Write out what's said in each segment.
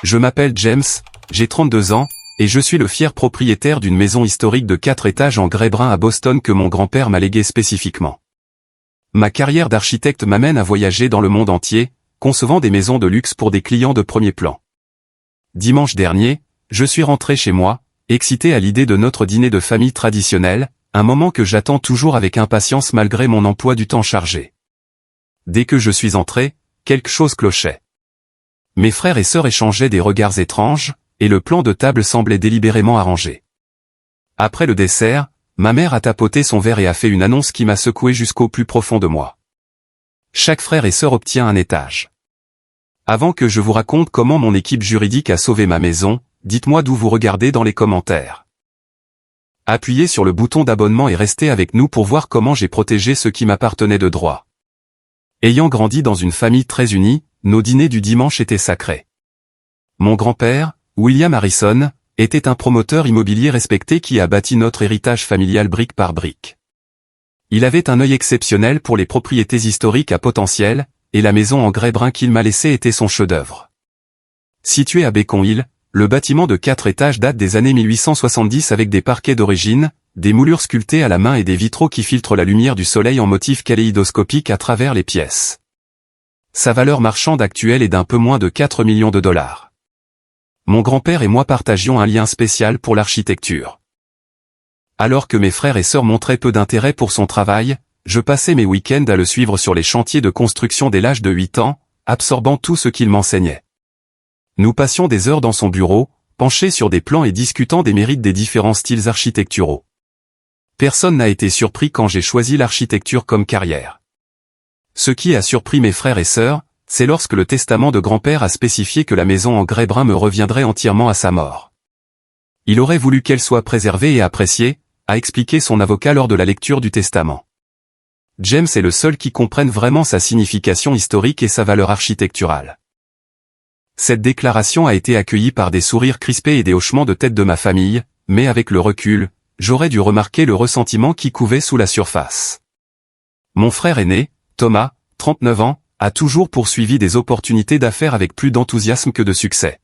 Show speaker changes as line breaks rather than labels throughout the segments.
Je m'appelle James, j'ai 32 ans, et je suis le fier propriétaire d'une maison historique de 4 étages en grès brun à Boston que mon grand-père m'a léguée spécifiquement. Ma carrière d'architecte m'amène à voyager dans le monde entier, concevant des maisons de luxe pour des clients de premier plan. Dimanche dernier, je suis rentré chez moi, excité à l'idée de notre dîner de famille traditionnel, un moment que j'attends toujours avec impatience malgré mon emploi du temps chargé. Dès que je suis entré, quelque chose clochait. Mes frères et sœurs échangeaient des regards étranges, et le plan de table semblait délibérément arrangé. Après le dessert, ma mère a tapoté son verre et a fait une annonce qui m'a secoué jusqu'au plus profond de moi. Chaque frère et sœur obtient un étage. Avant que je vous raconte comment mon équipe juridique a sauvé ma maison, dites-moi d'où vous regardez dans les commentaires. Appuyez sur le bouton d'abonnement et restez avec nous pour voir comment j'ai protégé ce qui m'appartenait de droit. Ayant grandi dans une famille très unie, nos dîners du dimanche étaient sacrés. Mon grand-père, William Harrison, était un promoteur immobilier respecté qui a bâti notre héritage familial brique par brique. Il avait un œil exceptionnel pour les propriétés historiques à potentiel, et la maison en grès brun qu'il m'a laissée était son chef-d'œuvre. Situé à Beacon Hill, le bâtiment de 4 étages date des années 1870 avec des parquets d'origine, des moulures sculptées à la main et des vitraux qui filtrent la lumière du soleil en motif kaléidoscopique à travers les pièces. Sa valeur marchande actuelle est d'un peu moins de 4 millions de dollars. Mon grand-père et moi partagions un lien spécial pour l'architecture. Alors que mes frères et sœurs montraient peu d'intérêt pour son travail, je passais mes week-ends à le suivre sur les chantiers de construction dès l'âge de 8 ans, absorbant tout ce qu'il m'enseignait. Nous passions des heures dans son bureau, penchés sur des plans et discutant des mérites des différents styles architecturaux. Personne n'a été surpris quand j'ai choisi l'architecture comme carrière. Ce qui a surpris mes frères et sœurs, c'est lorsque le testament de grand-père a spécifié que la maison en grès brun me reviendrait entièrement à sa mort. Il aurait voulu qu'elle soit préservée et appréciée, a expliqué son avocat lors de la lecture du testament. James est le seul qui comprenne vraiment sa signification historique et sa valeur architecturale. Cette déclaration a été accueillie par des sourires crispés et des hochements de tête de ma famille, mais avec le recul, j'aurais dû remarquer le ressentiment qui couvait sous la surface. Mon frère aîné, Thomas, 39 ans, a toujours poursuivi des opportunités d'affaires avec plus d'enthousiasme que de succès.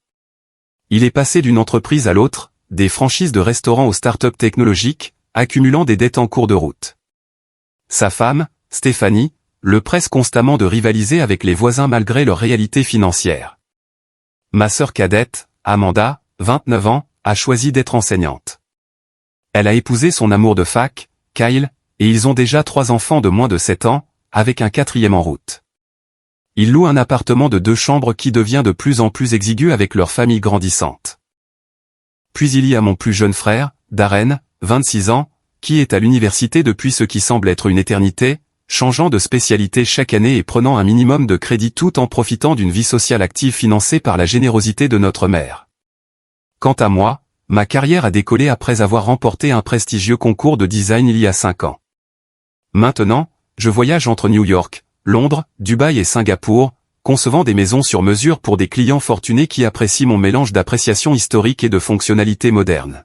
Il est passé d'une entreprise à l'autre, des franchises de restaurants aux start-up technologiques, accumulant des dettes en cours de route. Sa femme, Stéphanie, le presse constamment de rivaliser avec les voisins malgré leur réalité financière. Ma sœur cadette, Amanda, 29 ans, a choisi d'être enseignante. Elle a épousé son amour de fac, Kyle, et ils ont déjà 3 enfants de moins de 7 ans, avec un 4e en route. Ils louent un appartement de 2 chambres qui devient de plus en plus exigu avec leur famille grandissante. Puis il y a mon plus jeune frère, Darren, 26 ans, qui est à l'université depuis ce qui semble être une éternité, changeant de spécialité chaque année et prenant un minimum de crédit tout en profitant d'une vie sociale active financée par la générosité de notre mère. Quant à moi, ma carrière a décollé après avoir remporté un prestigieux concours de design il y a 5 ans. Maintenant, je voyage entre New York, Londres, Dubaï et Singapour, concevant des maisons sur mesure pour des clients fortunés qui apprécient mon mélange d'appréciation historique et de fonctionnalités modernes.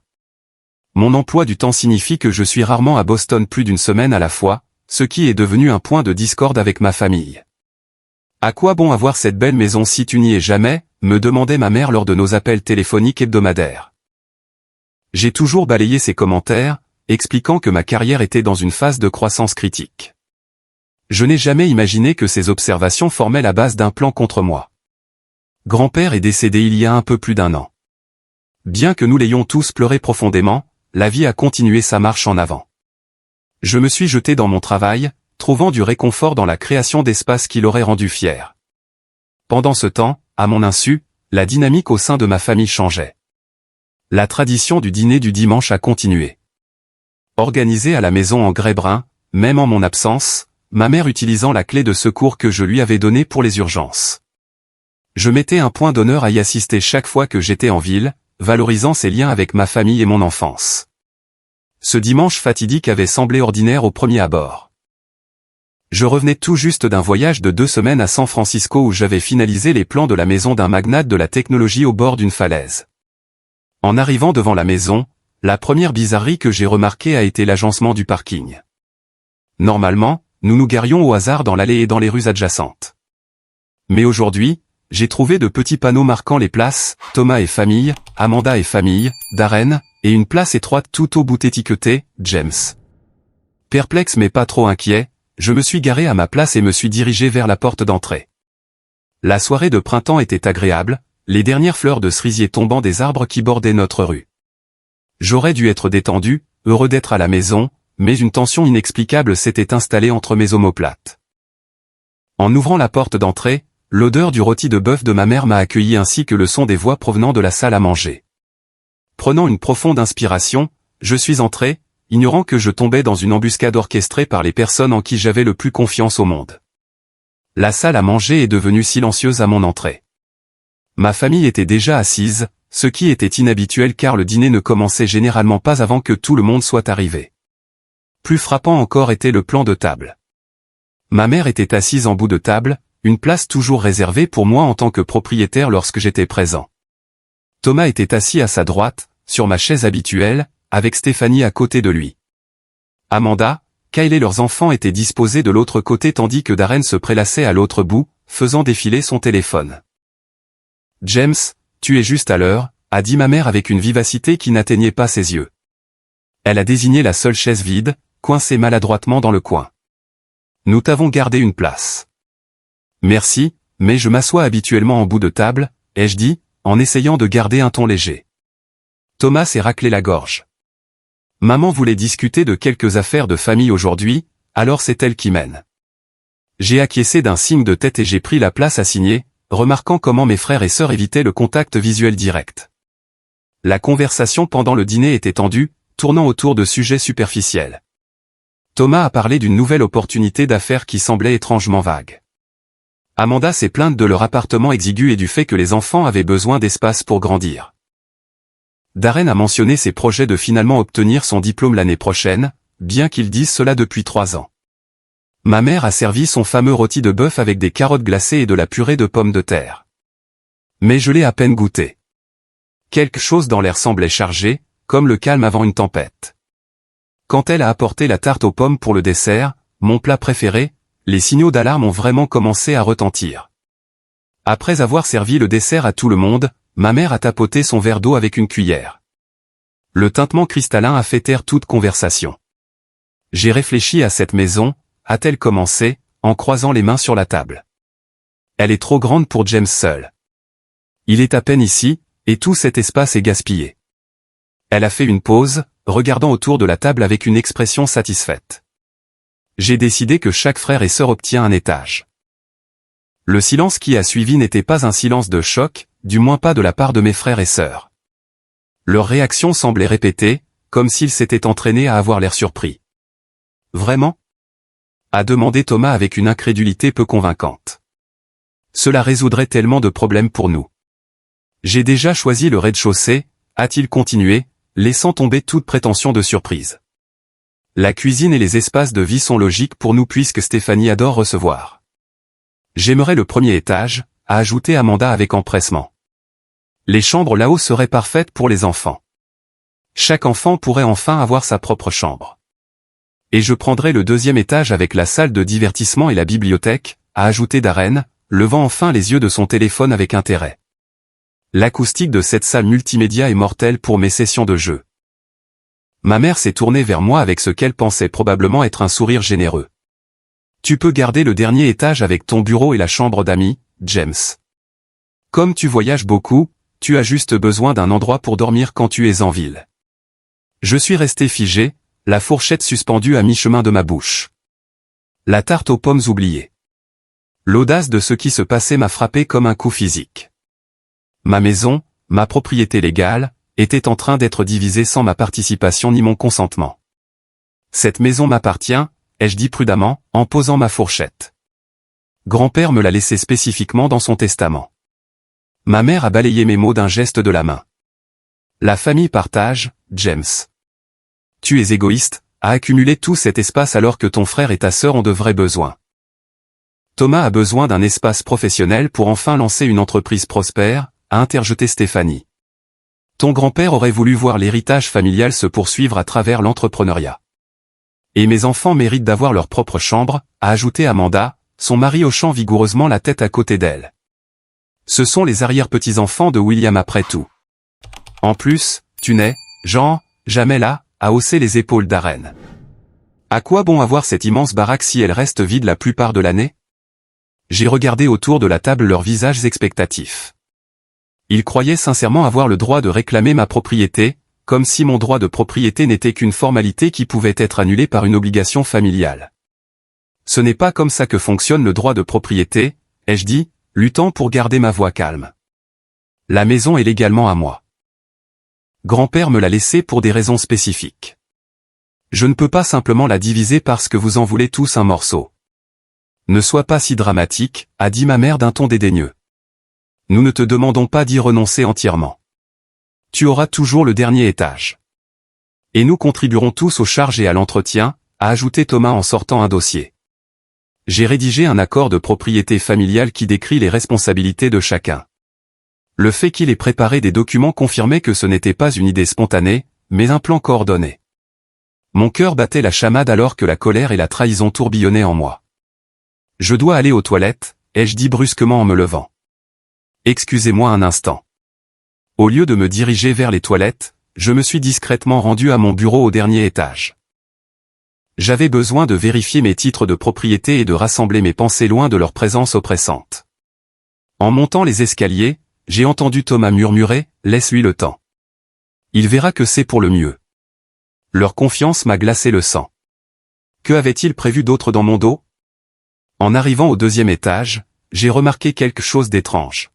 Mon emploi du temps signifie que je suis rarement à Boston plus d'une semaine à la fois, ce qui est devenu un point de discorde avec ma famille. À quoi bon avoir cette belle maison si tu n'y es jamais, me demandait ma mère lors de nos appels téléphoniques hebdomadaires. J'ai toujours balayé ses commentaires, expliquant que ma carrière était dans une phase de croissance critique. Je n'ai jamais imaginé que ces observations formaient la base d'un plan contre moi. Grand-père est décédé il y a un peu plus d'1 an. Bien que nous l'ayons tous pleuré profondément, la vie a continué sa marche en avant. Je me suis jeté dans mon travail, trouvant du réconfort dans la création d'espaces qui l'auraient rendu fier. Pendant ce temps, à mon insu, la dynamique au sein de ma famille changeait. La tradition du dîner du dimanche a continué. Organisée à la maison en grès brun, même en mon absence, ma mère utilisant la clé de secours que je lui avais donnée pour les urgences. Je mettais un point d'honneur à y assister chaque fois que j'étais en ville, valorisant ces liens avec ma famille et mon enfance. Ce dimanche fatidique avait semblé ordinaire au premier abord. Je revenais tout juste d'un voyage de 2 semaines à San Francisco où j'avais finalisé les plans de la maison d'un magnate de la technologie au bord d'une falaise. En arrivant devant la maison, la première bizarrerie que j'ai remarquée a été l'agencement du parking. Normalement, nous nous garions au hasard dans l'allée et dans les rues adjacentes. Mais aujourd'hui, j'ai trouvé de petits panneaux marquant les places, Thomas et famille, Amanda et famille, Darren, et une place étroite tout au bout étiquetée, James. Perplexe mais pas trop inquiet, je me suis garé à ma place et me suis dirigé vers la porte d'entrée. La soirée de printemps était agréable, les dernières fleurs de cerisier tombant des arbres qui bordaient notre rue. J'aurais dû être détendu, heureux d'être à la maison, mais une tension inexplicable s'était installée entre mes omoplates. En ouvrant la porte d'entrée, l'odeur du rôti de bœuf de ma mère m'a accueilli ainsi que le son des voix provenant de la salle à manger. Prenant une profonde inspiration, je suis entré, ignorant que je tombais dans une embuscade orchestrée par les personnes en qui j'avais le plus confiance au monde. La salle à manger est devenue silencieuse à mon entrée. Ma famille était déjà assise, ce qui était inhabituel car le dîner ne commençait généralement pas avant que tout le monde soit arrivé. Plus frappant encore était le plan de table. Ma mère était assise en bout de table, une place toujours réservée pour moi en tant que propriétaire lorsque j'étais présent. Thomas était assis à sa droite, sur ma chaise habituelle, avec Stéphanie à côté de lui. Amanda, Kyle et leurs enfants étaient disposés de l'autre côté tandis que Darren se prélassait à l'autre bout, faisant défiler son téléphone. « James, tu es juste à l'heure », a dit ma mère avec une vivacité qui n'atteignait pas ses yeux. Elle a désigné la seule chaise vide, coincée maladroitement dans le coin. Nous t'avons gardé une place. Merci, mais je m'assois habituellement en bout de table, ai-je dit, en essayant de garder un ton léger. Thomas s'est raclé la gorge. Maman voulait discuter de quelques affaires de famille aujourd'hui, alors c'est elle qui mène. J'ai acquiescé d'un signe de tête et j'ai pris la place assignée, remarquant comment mes frères et sœurs évitaient le contact visuel direct. La conversation pendant le dîner était tendue, tournant autour de sujets superficiels. Thomas a parlé d'une nouvelle opportunité d'affaires qui semblait étrangement vague. Amanda s'est plainte de leur appartement exigu et du fait que les enfants avaient besoin d'espace pour grandir. Darren a mentionné ses projets de finalement obtenir son diplôme l'année prochaine, bien qu'il dise cela depuis 3 ans. Ma mère a servi son fameux rôti de bœuf avec des carottes glacées et de la purée de pommes de terre. Mais je l'ai à peine goûté. Quelque chose dans l'air semblait chargé, comme le calme avant une tempête. Quand elle a apporté la tarte aux pommes pour le dessert, mon plat préféré, les signaux d'alarme ont vraiment commencé à retentir. Après avoir servi le dessert à tout le monde, ma mère a tapoté son verre d'eau avec une cuillère. Le tintement cristallin a fait taire toute conversation. J'ai réfléchi à cette maison, a-t-elle commencé, en croisant les mains sur la table. Elle est trop grande pour James seul. Il est à peine ici, et tout cet espace est gaspillé. Elle a fait une pause, regardant autour de la table avec une expression satisfaite. J'ai décidé que chaque frère et sœur obtient un étage. Le silence qui a suivi n'était pas un silence de choc, du moins pas de la part de mes frères et sœurs. Leur réaction semblait répétée, comme s'ils s'étaient entraînés à avoir l'air surpris. « Vraiment ?» a demandé Thomas avec une incrédulité peu convaincante. « Cela résoudrait tellement de problèmes pour nous. »« J'ai déjà choisi le rez-de-chaussée », a-t-il continué, laissant tomber toute prétention de surprise. La cuisine et les espaces de vie sont logiques pour nous puisque Stéphanie adore recevoir. J'aimerais le premier étage, a ajouté Amanda avec empressement. Les chambres là-haut seraient parfaites pour les enfants. Chaque enfant pourrait enfin avoir sa propre chambre. Et je prendrais le deuxième étage avec la salle de divertissement et la bibliothèque, a ajouté Darren, levant enfin les yeux de son téléphone avec intérêt. L'acoustique de cette salle multimédia est mortelle pour mes sessions de jeu. Ma mère s'est tournée vers moi avec ce qu'elle pensait probablement être un sourire généreux. Tu peux garder le dernier étage avec ton bureau et la chambre d'amis, James. Comme tu voyages beaucoup, tu as juste besoin d'un endroit pour dormir quand tu es en ville. Je suis resté figé, la fourchette suspendue à mi-chemin de ma bouche. La tarte aux pommes oubliée. L'audace de ce qui se passait m'a frappé comme un coup physique. Ma maison, ma propriété légale, était en train d'être divisée sans ma participation ni mon consentement. Cette maison m'appartient, ai-je dit prudemment, en posant ma fourchette. Grand-père me l'a laissé spécifiquement dans son testament. Ma mère a balayé mes mots d'un geste de la main. La famille partage, James. Tu es égoïste, à accumuler tout cet espace alors que ton frère et ta sœur ont de vrais besoins. Thomas a besoin d'un espace professionnel pour enfin lancer une entreprise prospère, a interjeté Stéphanie. Ton grand-père aurait voulu voir l'héritage familial se poursuivre à travers l'entrepreneuriat. Et mes enfants méritent d'avoir leur propre chambre, a ajouté Amanda, son mari hochant vigoureusement la tête à côté d'elle. Ce sont les arrière-petits-enfants de William après tout. En plus, tu n'es, Jean, jamais là, à hausser les épaules Darren. À quoi bon avoir cette immense baraque si elle reste vide la plupart de l'année? J'ai regardé autour de la table leurs visages expectatifs. Ils croyaient sincèrement avoir le droit de réclamer ma propriété, comme si mon droit de propriété n'était qu'une formalité qui pouvait être annulée par une obligation familiale. Ce n'est pas comme ça que fonctionne le droit de propriété, ai-je dit, luttant pour garder ma voix calme. La maison est légalement à moi. Grand-père me l'a laissée pour des raisons spécifiques. Je ne peux pas simplement la diviser parce que vous en voulez tous un morceau. Ne sois pas si dramatique, a dit ma mère d'un ton dédaigneux. Nous ne te demandons pas d'y renoncer entièrement. Tu auras toujours le dernier étage. Et nous contribuerons tous aux charges et à l'entretien, a ajouté Thomas en sortant un dossier. J'ai rédigé un accord de propriété familiale qui décrit les responsabilités de chacun. Le fait qu'il ait préparé des documents confirmait que ce n'était pas une idée spontanée, mais un plan coordonné. Mon cœur battait la chamade alors que la colère et la trahison tourbillonnaient en moi. Je dois aller aux toilettes, ai-je dit brusquement en me levant. Excusez-moi un instant. Au lieu de me diriger vers les toilettes, je me suis discrètement rendu à mon bureau au dernier étage. J'avais besoin de vérifier mes titres de propriété et de rassembler mes pensées loin de leur présence oppressante. En montant les escaliers, j'ai entendu Thomas murmurer, « Laisse-lui le temps. Il verra que c'est pour le mieux. » Leur confiance m'a glacé le sang. Que avait-il prévu d'autre dans mon dos? En arrivant au deuxième étage, j'ai remarqué quelque chose d'étrange.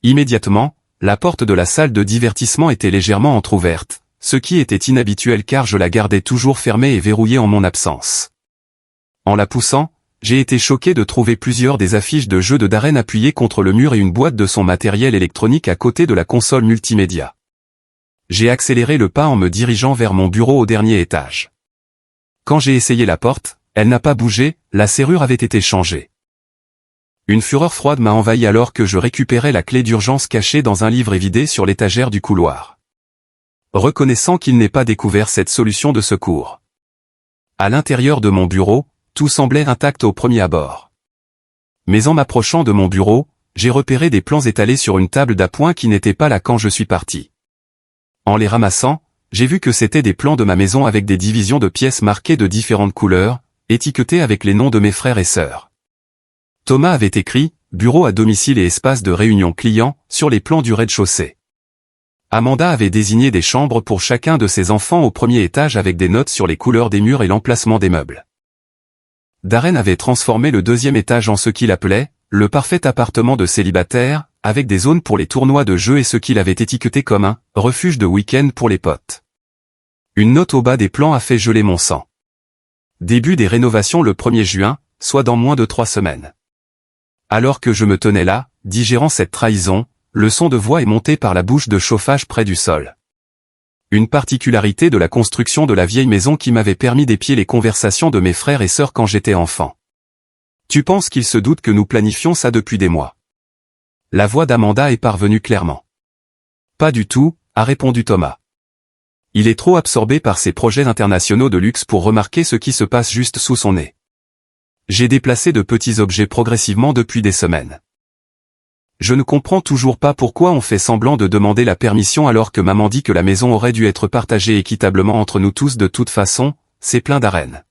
Immédiatement, la porte de la salle de divertissement était légèrement entr'ouverte, ce qui était inhabituel car je la gardais toujours fermée et verrouillée en mon absence. En la poussant, j'ai été choqué de trouver plusieurs des affiches de jeux de Darren appuyées contre le mur et une boîte de son matériel électronique à côté de la console multimédia. J'ai accéléré le pas en me dirigeant vers mon bureau au dernier étage. Quand j'ai essayé la porte, elle n'a pas bougé, la serrure avait été changée. Une fureur froide m'a envahi alors que je récupérais la clé d'urgence cachée dans un livre évidé sur l'étagère du couloir. Reconnaissant qu'il n'ait pas découvert cette solution de secours. À l'intérieur de mon bureau, tout semblait intact au premier abord. Mais en m'approchant de mon bureau, j'ai repéré des plans étalés sur une table d'appoint qui n'étaient pas là quand je suis parti. En les ramassant, j'ai vu que c'étaient des plans de ma maison avec des divisions de pièces marquées de différentes couleurs, étiquetées avec les noms de mes frères et sœurs. Thomas avait écrit « Bureau à domicile et espace de réunion client » sur les plans du rez-de-chaussée. Amanda avait désigné des chambres pour chacun de ses enfants au premier étage avec des notes sur les couleurs des murs et l'emplacement des meubles. Darren avait transformé le deuxième étage en ce qu'il appelait « le parfait appartement de célibataire » avec des zones pour les tournois de jeux et ce qu'il avait étiqueté comme un « refuge de week-end pour les potes ». Une note au bas des plans a fait geler mon sang. Début des rénovations le 1er juin, soit dans moins de 3 semaines. Alors que je me tenais là, digérant cette trahison, le son de voix est monté par la bouche de chauffage près du sol. Une particularité de la construction de la vieille maison qui m'avait permis d'épier les conversations de mes frères et sœurs quand j'étais enfant. Tu penses qu'ils se doutent que nous planifions ça depuis des mois? La voix d'Amanda est parvenue clairement. Pas du tout, a répondu Thomas. Il est trop absorbé par ses projets internationaux de luxe pour remarquer ce qui se passe juste sous son nez. J'ai déplacé de petits objets progressivement depuis des semaines. Je ne comprends toujours pas pourquoi on fait semblant de demander la permission alors que maman dit que la maison aurait dû être partagée équitablement entre nous tous de toute façon, c'est plein d'arènes.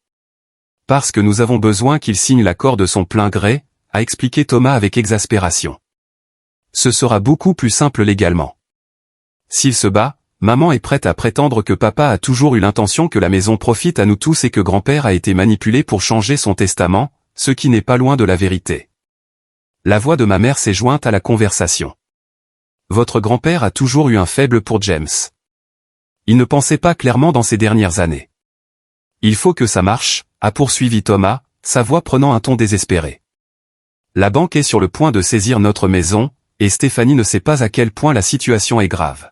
Parce que nous avons besoin qu'il signe l'accord de son plein gré, a expliqué Thomas avec exaspération. Ce sera beaucoup plus simple légalement. S'il se bat, maman est prête à prétendre que papa a toujours eu l'intention que la maison profite à nous tous et que grand-père a été manipulé pour changer son testament, ce qui n'est pas loin de la vérité. La voix de ma mère s'est jointe à la conversation. Votre grand-père a toujours eu un faible pour James. Il ne pensait pas clairement dans ces dernières années. Il faut que ça marche, a poursuivi Thomas, sa voix prenant un ton désespéré. La banque est sur le point de saisir notre maison, et Stéphanie ne sait pas à quel point la situation est grave.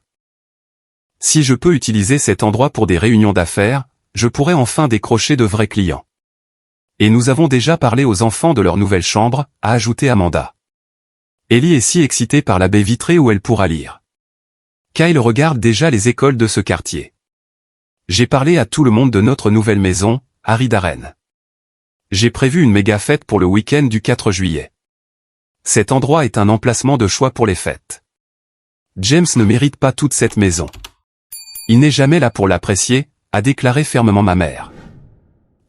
Si je peux utiliser cet endroit pour des réunions d'affaires, je pourrais enfin décrocher de vrais clients. Et nous avons déjà parlé aux enfants de leur nouvelle chambre, a ajouté Amanda. Ellie est si excitée par la baie vitrée où elle pourra lire. Kyle regarde déjà les écoles de ce quartier. J'ai parlé à tout le monde de notre nouvelle maison, Harry Darren. J'ai prévu une méga fête pour le week-end du 4 juillet. Cet endroit est un emplacement de choix pour les fêtes. James ne mérite pas toute cette maison. Il n'est jamais là pour l'apprécier, a déclaré fermement ma mère.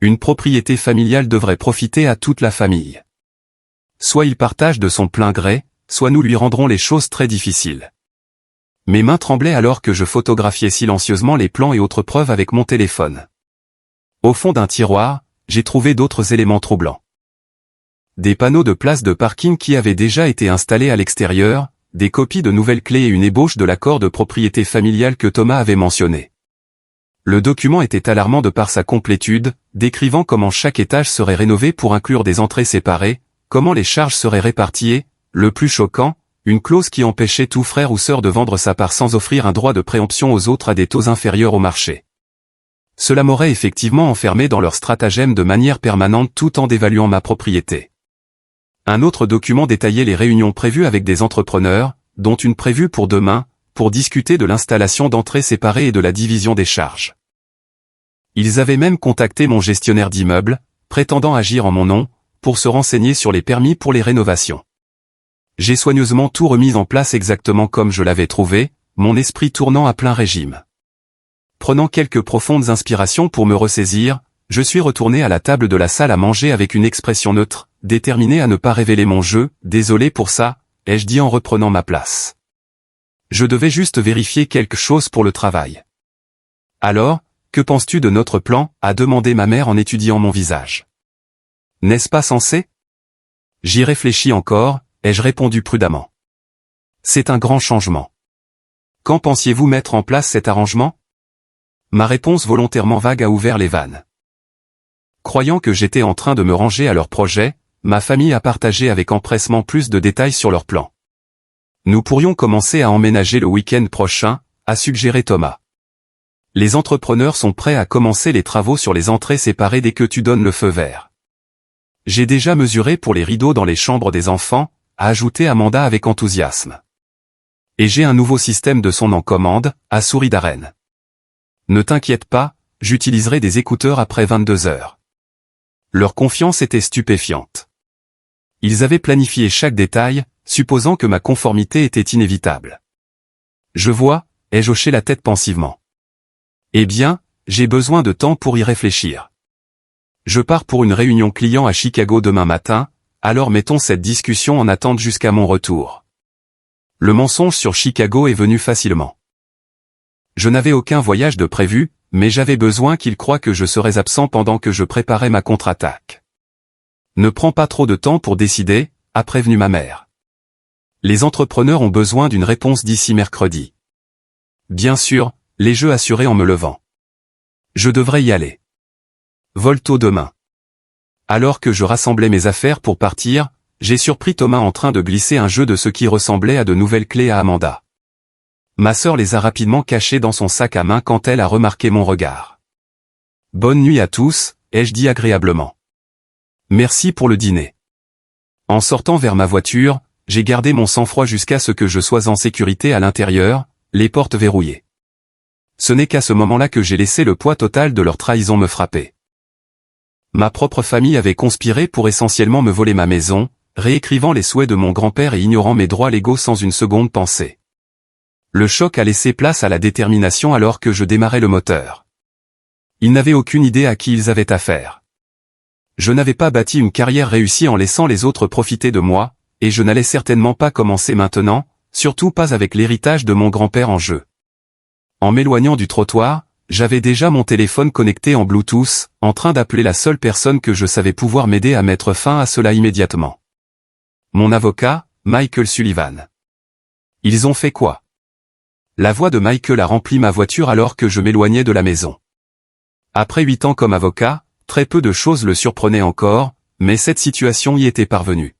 Une propriété familiale devrait profiter à toute la famille. Soit il partage de son plein gré, soit nous lui rendrons les choses très difficiles. Mes mains tremblaient alors que je photographiais silencieusement les plans et autres preuves avec mon téléphone. Au fond d'un tiroir, j'ai trouvé d'autres éléments troublants. Des panneaux de place de parking qui avaient déjà été installés à l'extérieur, des copies de nouvelles clés et une ébauche de l'accord de propriété familiale que Thomas avait mentionné. Le document était alarmant de par sa complétude, décrivant comment chaque étage serait rénové pour inclure des entrées séparées, comment les charges seraient réparties, le plus choquant, une clause qui empêchait tout frère ou sœur de vendre sa part sans offrir un droit de préemption aux autres à des taux inférieurs au marché. Cela m'aurait effectivement enfermé dans leur stratagème de manière permanente tout en dévaluant ma propriété. Un autre document détaillait les réunions prévues avec des entrepreneurs, dont une prévue pour demain, pour discuter de l'installation d'entrées séparées et de la division des charges. Ils avaient même contacté mon gestionnaire d'immeuble, prétendant agir en mon nom, pour se renseigner sur les permis pour les rénovations. J'ai soigneusement tout remis en place exactement comme je l'avais trouvé, mon esprit tournant à plein régime. Prenant quelques profondes inspirations pour me ressaisir, je suis retourné à la table de la salle à manger avec une expression neutre, déterminé à ne pas révéler mon jeu, désolé pour ça, ai-je dit en reprenant ma place. Je devais juste vérifier quelque chose pour le travail. Alors, que penses-tu de notre plan, a demandé ma mère en étudiant mon visage. N'est-ce pas censé? J'y réfléchis encore, ai-je répondu prudemment. C'est un grand changement. Quand pensiez-vous mettre en place cet arrangement? Ma réponse volontairement vague a ouvert les vannes. Croyant que j'étais en train de me ranger à leur projet, ma famille a partagé avec empressement plus de détails sur leur plan. Nous pourrions commencer à emménager le week-end prochain, a suggéré Thomas. Les entrepreneurs sont prêts à commencer les travaux sur les entrées séparées dès que tu donnes le feu vert. J'ai déjà mesuré pour les rideaux dans les chambres des enfants, a ajouté Amanda avec enthousiasme. Et j'ai un nouveau système de son en commande, a souri Darren. Ne t'inquiète pas, j'utiliserai des écouteurs après 22 heures. Leur confiance était stupéfiante. Ils avaient planifié chaque détail, supposant que ma conformité était inévitable. Je vois, ai-je hoché la tête pensivement. Eh bien, j'ai besoin de temps pour y réfléchir. Je pars pour une réunion client à Chicago demain matin, alors mettons cette discussion en attente jusqu'à mon retour. Le mensonge sur Chicago est venu facilement. Je n'avais aucun voyage de prévu, mais j'avais besoin qu'ils croient que je serais absent pendant que je préparais ma contre-attaque. Ne prends pas trop de temps pour décider, a prévenu ma mère. Les entrepreneurs ont besoin d'une réponse d'ici mercredi. Bien sûr, les jeux assurés en me levant. Je devrais y aller. Vol tôt demain. Alors que je rassemblais mes affaires pour partir, j'ai surpris Thomas en train de glisser un jeu de ce qui ressemblait à de nouvelles clés à Amanda. Ma sœur les a rapidement cachées dans son sac à main quand elle a remarqué mon regard. Bonne nuit à tous, ai-je dit agréablement. Merci pour le dîner. En sortant vers ma voiture, j'ai gardé mon sang-froid jusqu'à ce que je sois en sécurité à l'intérieur, les portes verrouillées. Ce n'est qu'à ce moment-là que j'ai laissé le poids total de leur trahison me frapper. Ma propre famille avait conspiré pour essentiellement me voler ma maison, réécrivant les souhaits de mon grand-père et ignorant mes droits légaux sans une seconde pensée. Le choc a laissé place à la détermination alors que je démarrais le moteur. Ils n'avaient aucune idée à qui ils avaient affaire. Je n'avais pas bâti une carrière réussie en laissant les autres profiter de moi, et je n'allais certainement pas commencer maintenant, surtout pas avec l'héritage de mon grand-père en jeu. En m'éloignant du trottoir, j'avais déjà mon téléphone connecté en Bluetooth, en train d'appeler la seule personne que je savais pouvoir m'aider à mettre fin à cela immédiatement. Mon avocat, Michael Sullivan. Ils ont fait quoi? La voix de Michael a rempli ma voiture alors que je m'éloignais de la maison. Après 8 ans comme avocat, très peu de choses le surprenaient encore, mais cette situation y était parvenue.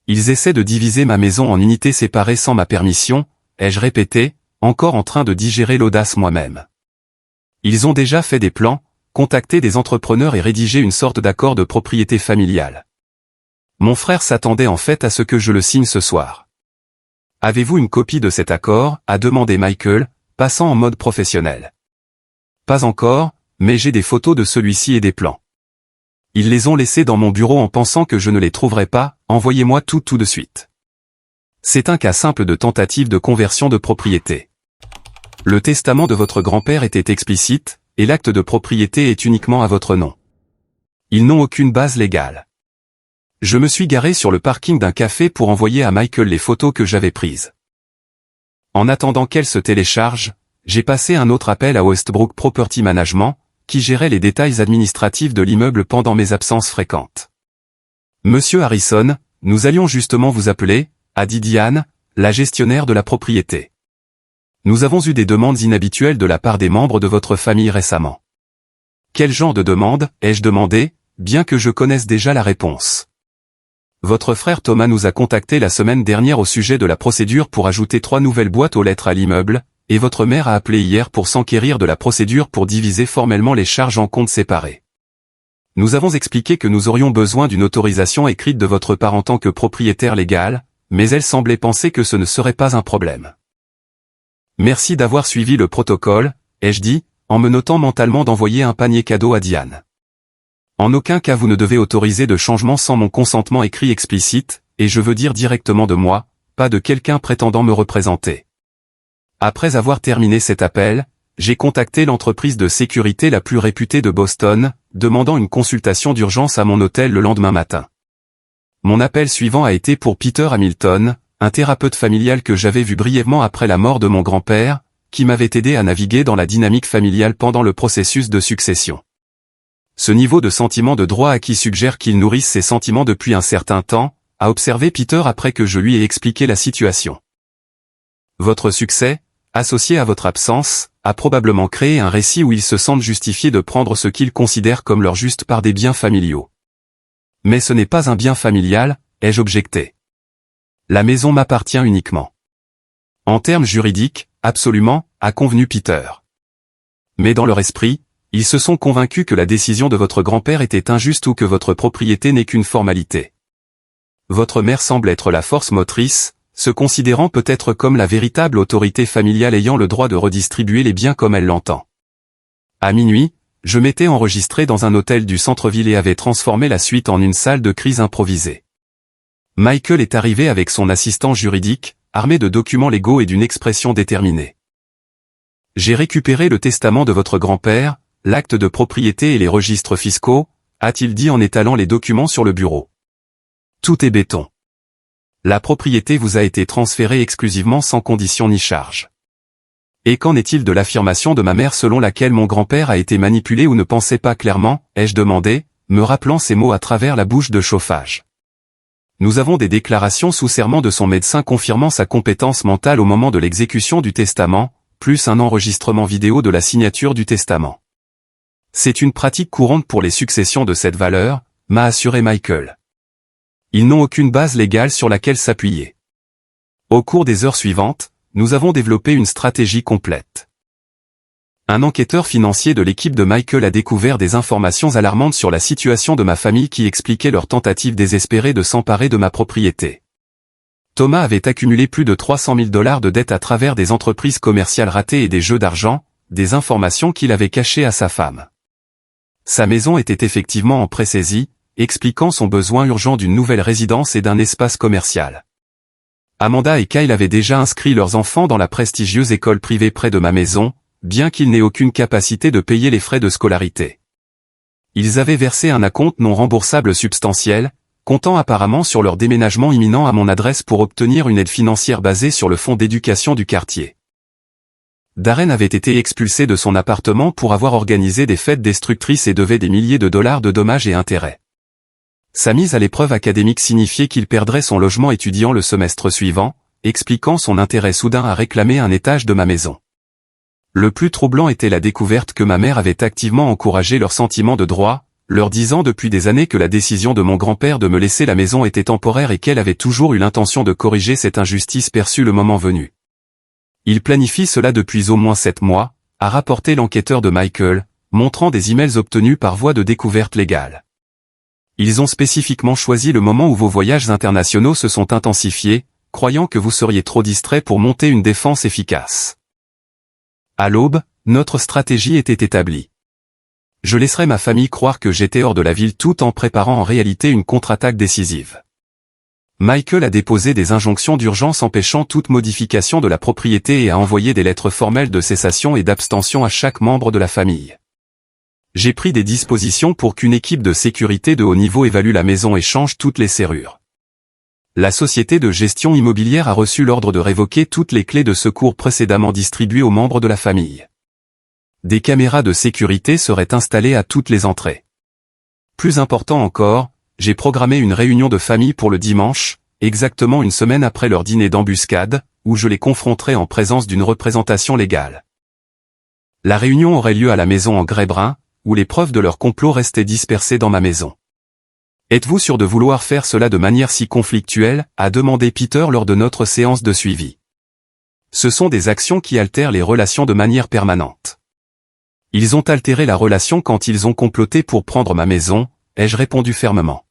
Ils essaient de diviser ma maison en unités séparées sans ma permission, ai-je répété, encore en train de digérer l'audace moi-même. Ils ont déjà fait des plans, contacté des entrepreneurs et rédigé une sorte d'accord de propriété familiale. Mon frère s'attendait en fait à ce que je le signe ce soir. Avez-vous une copie de cet accord, a demandé Michael, passant en mode professionnel. Pas encore, mais j'ai des photos de celui-ci et des plans. Ils les ont laissés dans mon bureau en pensant que je ne les trouverais pas, envoyez-moi tout de suite. C'est un cas simple de tentative de conversion de propriété. Le testament de votre grand-père était explicite, et l'acte de propriété est uniquement à votre nom. Ils n'ont aucune base légale. Je me suis garé sur le parking d'un café pour envoyer à Michael les photos que j'avais prises. En attendant qu'elles se téléchargent, j'ai passé un autre appel à Westbrook Property Management, qui gérait les détails administratifs de l'immeuble pendant mes absences fréquentes. Monsieur Harrison, nous allions justement vous appeler, a dit Diane, la gestionnaire de la propriété. Nous avons eu des demandes inhabituelles de la part des membres de votre famille récemment. Quel genre de demande, ai-je demandé, bien que je connaisse déjà la réponse. Votre frère Thomas nous a contactés la semaine dernière au sujet de la procédure pour ajouter 3 nouvelles boîtes aux lettres à l'immeuble, et votre mère a appelé hier pour s'enquérir de la procédure pour diviser formellement les charges en comptes séparés. Nous avons expliqué que nous aurions besoin d'une autorisation écrite de votre part en tant que propriétaire légal, mais elle semblait penser que ce ne serait pas un problème. Merci d'avoir suivi le protocole, ai-je dit, en me notant mentalement d'envoyer un panier cadeau à Diane. En aucun cas vous ne devez autoriser de changement sans mon consentement écrit explicite, et je veux dire directement de moi, pas de quelqu'un prétendant me représenter. Après avoir terminé cet appel, j'ai contacté l'entreprise de sécurité la plus réputée de Boston, demandant une consultation d'urgence à mon hôtel le lendemain matin. Mon appel suivant a été pour Peter Hamilton, un thérapeute familial que j'avais vu brièvement après la mort de mon grand-père, qui m'avait aidé à naviguer dans la dynamique familiale pendant le processus de succession. Ce niveau de sentiment de droit acquis suggère qu'il nourrisse ses sentiments depuis un certain temps, a observé Peter après que je lui ai expliqué la situation. Votre succès, associé à votre absence, a probablement créé un récit où ils se sentent justifiés de prendre ce qu'ils considèrent comme leur juste part des biens familiaux. Mais ce n'est pas un bien familial, ai-je objecté. La maison m'appartient uniquement. En termes juridiques, absolument, a convenu Peter. Mais dans leur esprit, ils se sont convaincus que la décision de votre grand-père était injuste ou que votre propriété n'est qu'une formalité. Votre mère semble être la force motrice, se considérant peut-être comme la véritable autorité familiale ayant le droit de redistribuer les biens comme elle l'entend. À minuit, je m'étais enregistré dans un hôtel du centre-ville et avais transformé la suite en une salle de crise improvisée. Michael est arrivé avec son assistant juridique, armé de documents légaux et d'une expression déterminée. J'ai récupéré le testament de votre grand-père, l'acte de propriété et les registres fiscaux, a-t-il dit en étalant les documents sur le bureau. Tout est béton. La propriété vous a été transférée exclusivement sans condition ni charge. Et qu'en est-il de l'affirmation de ma mère selon laquelle mon grand-père a été manipulé ou ne pensait pas clairement, ai-je demandé, me rappelant ces mots à travers la bouche de chauffage. Nous avons des déclarations sous serment de son médecin confirmant sa compétence mentale au moment de l'exécution du testament, plus un enregistrement vidéo de la signature du testament. C'est une pratique courante pour les successions de cette valeur, m'a assuré Michael. Ils n'ont aucune base légale sur laquelle s'appuyer. Au cours des heures suivantes, nous avons développé une stratégie complète. Un enquêteur financier de l'équipe de Michael a découvert des informations alarmantes sur la situation de ma famille qui expliquaient leur tentative désespérée de s'emparer de ma propriété. Thomas avait accumulé plus de 300 000 $ de dettes à travers des entreprises commerciales ratées et des jeux d'argent, des informations qu'il avait cachées à sa femme. Sa maison était effectivement en pré-saisie, expliquant son besoin urgent d'une nouvelle résidence et d'un espace commercial. Amanda et Kyle avaient déjà inscrit leurs enfants dans la prestigieuse école privée près de ma maison, bien qu'ils n'aient aucune capacité de payer les frais de scolarité. Ils avaient versé un acompte non remboursable substantiel, comptant apparemment sur leur déménagement imminent à mon adresse pour obtenir une aide financière basée sur le fonds d'éducation du quartier. Darren avait été expulsé de son appartement pour avoir organisé des fêtes destructrices et devait des milliers de dollars de dommages et intérêts. Sa mise à l'épreuve académique signifiait qu'il perdrait son logement étudiant le semestre suivant, expliquant son intérêt soudain à réclamer un étage de ma maison. Le plus troublant était la découverte que ma mère avait activement encouragé leur sentiment de droit, leur disant depuis des années que la décision de mon grand-père de me laisser la maison était temporaire et qu'elle avait toujours eu l'intention de corriger cette injustice perçue le moment venu. Il planifie cela depuis au moins 7 mois, a rapporté l'enquêteur de Michael, montrant des emails obtenus par voie de découverte légale. Ils ont spécifiquement choisi le moment où vos voyages internationaux se sont intensifiés, croyant que vous seriez trop distrait pour monter une défense efficace. À l'aube, notre stratégie était établie. je laisserai ma famille croire que j'étais hors de la ville tout en préparant en réalité une contre-attaque décisive. Michael a déposé des injonctions d'urgence empêchant toute modification de la propriété et a envoyé des lettres formelles de cessation et d'abstention à chaque membre de la famille. J'ai pris des dispositions pour qu'une équipe de sécurité de haut niveau évalue la maison et change toutes les serrures. La société de gestion immobilière a reçu l'ordre de révoquer toutes les clés de secours précédemment distribuées aux membres de la famille. Des caméras de sécurité seraient installées à toutes les entrées. Plus important encore, j'ai programmé une réunion de famille pour le dimanche, exactement une semaine après leur dîner d'embuscade, où je les confronterai en présence d'une représentation légale. La réunion aurait lieu à la maison en grès brun, où les preuves de leur complot restaient dispersées dans ma maison. Êtes-vous sûr de vouloir faire cela de manière si conflictuelle, a demandé Peter lors de notre séance de suivi. Ce sont des actions qui altèrent les relations de manière permanente. Ils ont altéré la relation quand ils ont comploté pour prendre ma maison, ai-je répondu fermement.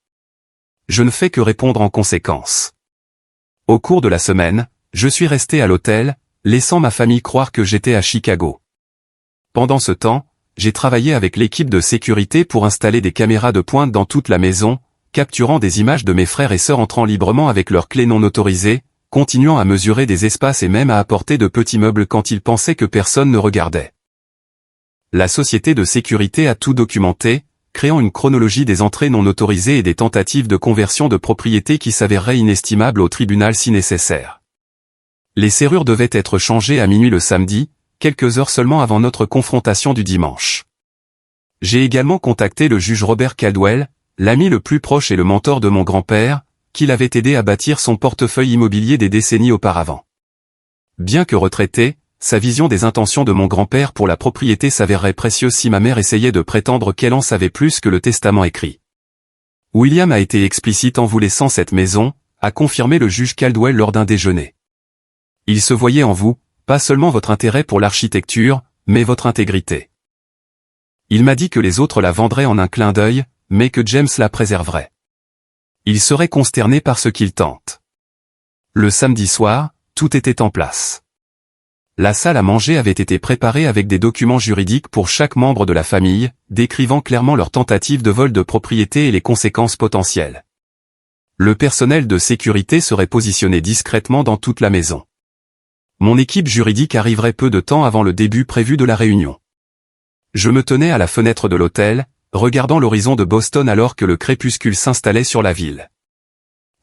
Je ne fais que répondre en conséquence. Au cours de la semaine, je suis resté à l'hôtel, laissant ma famille croire que j'étais à Chicago. Pendant ce temps, j'ai travaillé avec l'équipe de sécurité pour installer des caméras de pointe dans toute la maison, capturant des images de mes frères et sœurs entrant librement avec leurs clés non autorisées, continuant à mesurer des espaces et même à apporter de petits meubles quand ils pensaient que personne ne regardait. La société de sécurité a tout documenté, créant une chronologie des entrées non autorisées et des tentatives de conversion de propriétés qui s'avéreraient inestimables au tribunal si nécessaire. Les serrures devaient être changées à minuit le samedi, quelques heures seulement avant notre confrontation du dimanche. J'ai également contacté le juge Robert Caldwell, l'ami le plus proche et le mentor de mon grand-père, qui l'avait aidé à bâtir son portefeuille immobilier des décennies auparavant. Bien que retraité, sa vision des intentions de mon grand-père pour la propriété s'avérerait précieuse si ma mère essayait de prétendre qu'elle en savait plus que le testament écrit. William a été explicite en vous laissant cette maison, a confirmé le juge Caldwell lors d'un déjeuner. Il se voyait en vous, pas seulement votre intérêt pour l'architecture, mais votre intégrité. Il m'a dit que les autres la vendraient en un clin d'œil, mais que James la préserverait. Il serait consterné par ce qu'il tente. Le samedi soir, tout était en place. La salle à manger avait été préparée avec des documents juridiques pour chaque membre de la famille, décrivant clairement leur tentative de vol de propriété et les conséquences potentielles. Le personnel de sécurité serait positionné discrètement dans toute la maison. Mon équipe juridique arriverait peu de temps avant le début prévu de la réunion. Je me tenais à la fenêtre de l'hôtel, regardant l'horizon de Boston alors que le crépuscule s'installait sur la ville.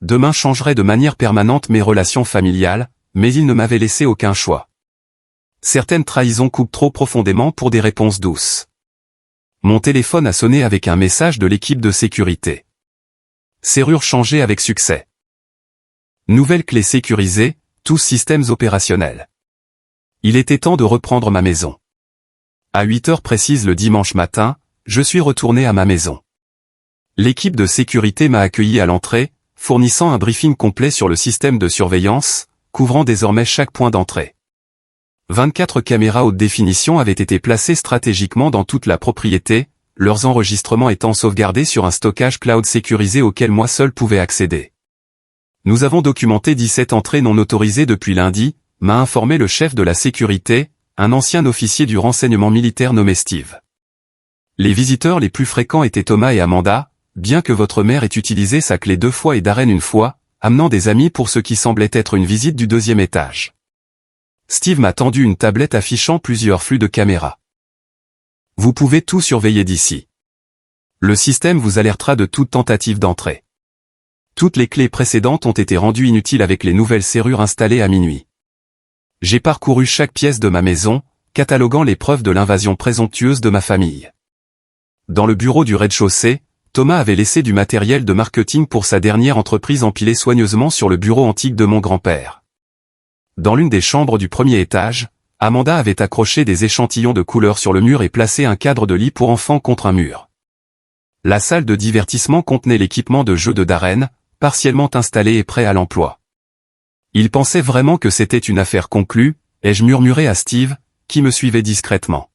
Demain changerait de manière permanente mes relations familiales, mais il ne m'avait laissé aucun choix. Certaines trahisons coupent trop profondément pour des réponses douces. Mon téléphone a sonné avec un message de l'équipe de sécurité. Serrure changée avec succès. Nouvelle clé sécurisée, tous systèmes opérationnels. Il était temps de reprendre ma maison. À 8 heures précises le dimanche matin, je suis retourné à ma maison. L'équipe de sécurité m'a accueilli à l'entrée, fournissant un briefing complet sur le système de surveillance, couvrant désormais chaque point d'entrée. 24 caméras haute définition avaient été placées stratégiquement dans toute la propriété, leurs enregistrements étant sauvegardés sur un stockage cloud sécurisé auquel moi seul pouvais accéder. Nous avons documenté 17 entrées non autorisées depuis lundi, m'a informé le chef de la sécurité, un ancien officier du renseignement militaire nommé Steve. Les visiteurs les plus fréquents étaient Thomas et Amanda, bien que votre mère ait utilisé sa clé 2 fois et Darren 1 fois, amenant des amis pour ce qui semblait être une visite du 2e étage. Steve m'a tendu une tablette affichant plusieurs flux de caméras. Vous pouvez tout surveiller d'ici. Le système vous alertera de toute tentative d'entrée. Toutes les clés précédentes ont été rendues inutiles avec les nouvelles serrures installées à minuit. J'ai parcouru chaque pièce de ma maison, cataloguant les preuves de l'invasion présomptueuse de ma famille. Dans le bureau du rez-de-chaussée, Thomas avait laissé du matériel de marketing pour sa dernière entreprise empilé soigneusement sur le bureau antique de mon grand-père. Dans l'une des chambres du 1er étage, Amanda avait accroché des échantillons de couleurs sur le mur et placé un cadre de lit pour enfants contre un mur. La salle de divertissement contenait l'équipement de jeu de Darren, partiellement installé et prêt à l'emploi. Il pensait vraiment que c'était une affaire conclue, ai-je murmuré à Steve, qui me suivait discrètement.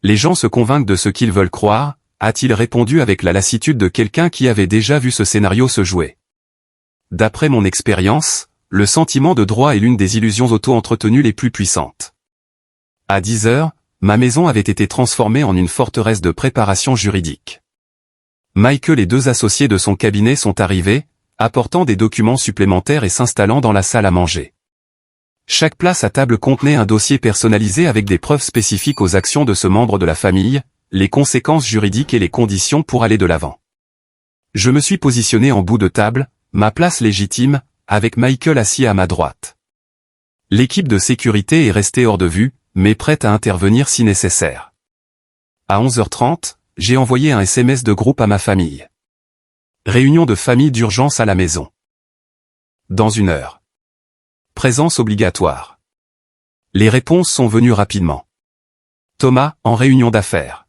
Les gens se convainquent de ce qu'ils veulent croire, a-t-il répondu avec la lassitude de quelqu'un qui avait déjà vu ce scénario se jouer. D'après mon expérience, le sentiment de droit est l'une des illusions auto-entretenues les plus puissantes. À 10 heures, ma maison avait été transformée en une forteresse de préparation juridique. Michael et 2 associés de son cabinet sont arrivés, apportant des documents supplémentaires et s'installant dans la salle à manger. Chaque place à table contenait un dossier personnalisé avec des preuves spécifiques aux actions de ce membre de la famille, les conséquences juridiques et les conditions pour aller de l'avant. Je me suis positionné en bout de table, ma place légitime, avec Michael assis à ma droite. L'équipe de sécurité est restée hors de vue, mais prête à intervenir si nécessaire. À 11h30, j'ai envoyé un SMS de groupe à ma famille. Réunion de famille d'urgence à la maison. Dans 1 heure. Présence obligatoire. Les réponses sont venues rapidement. Thomas, en réunion d'affaires.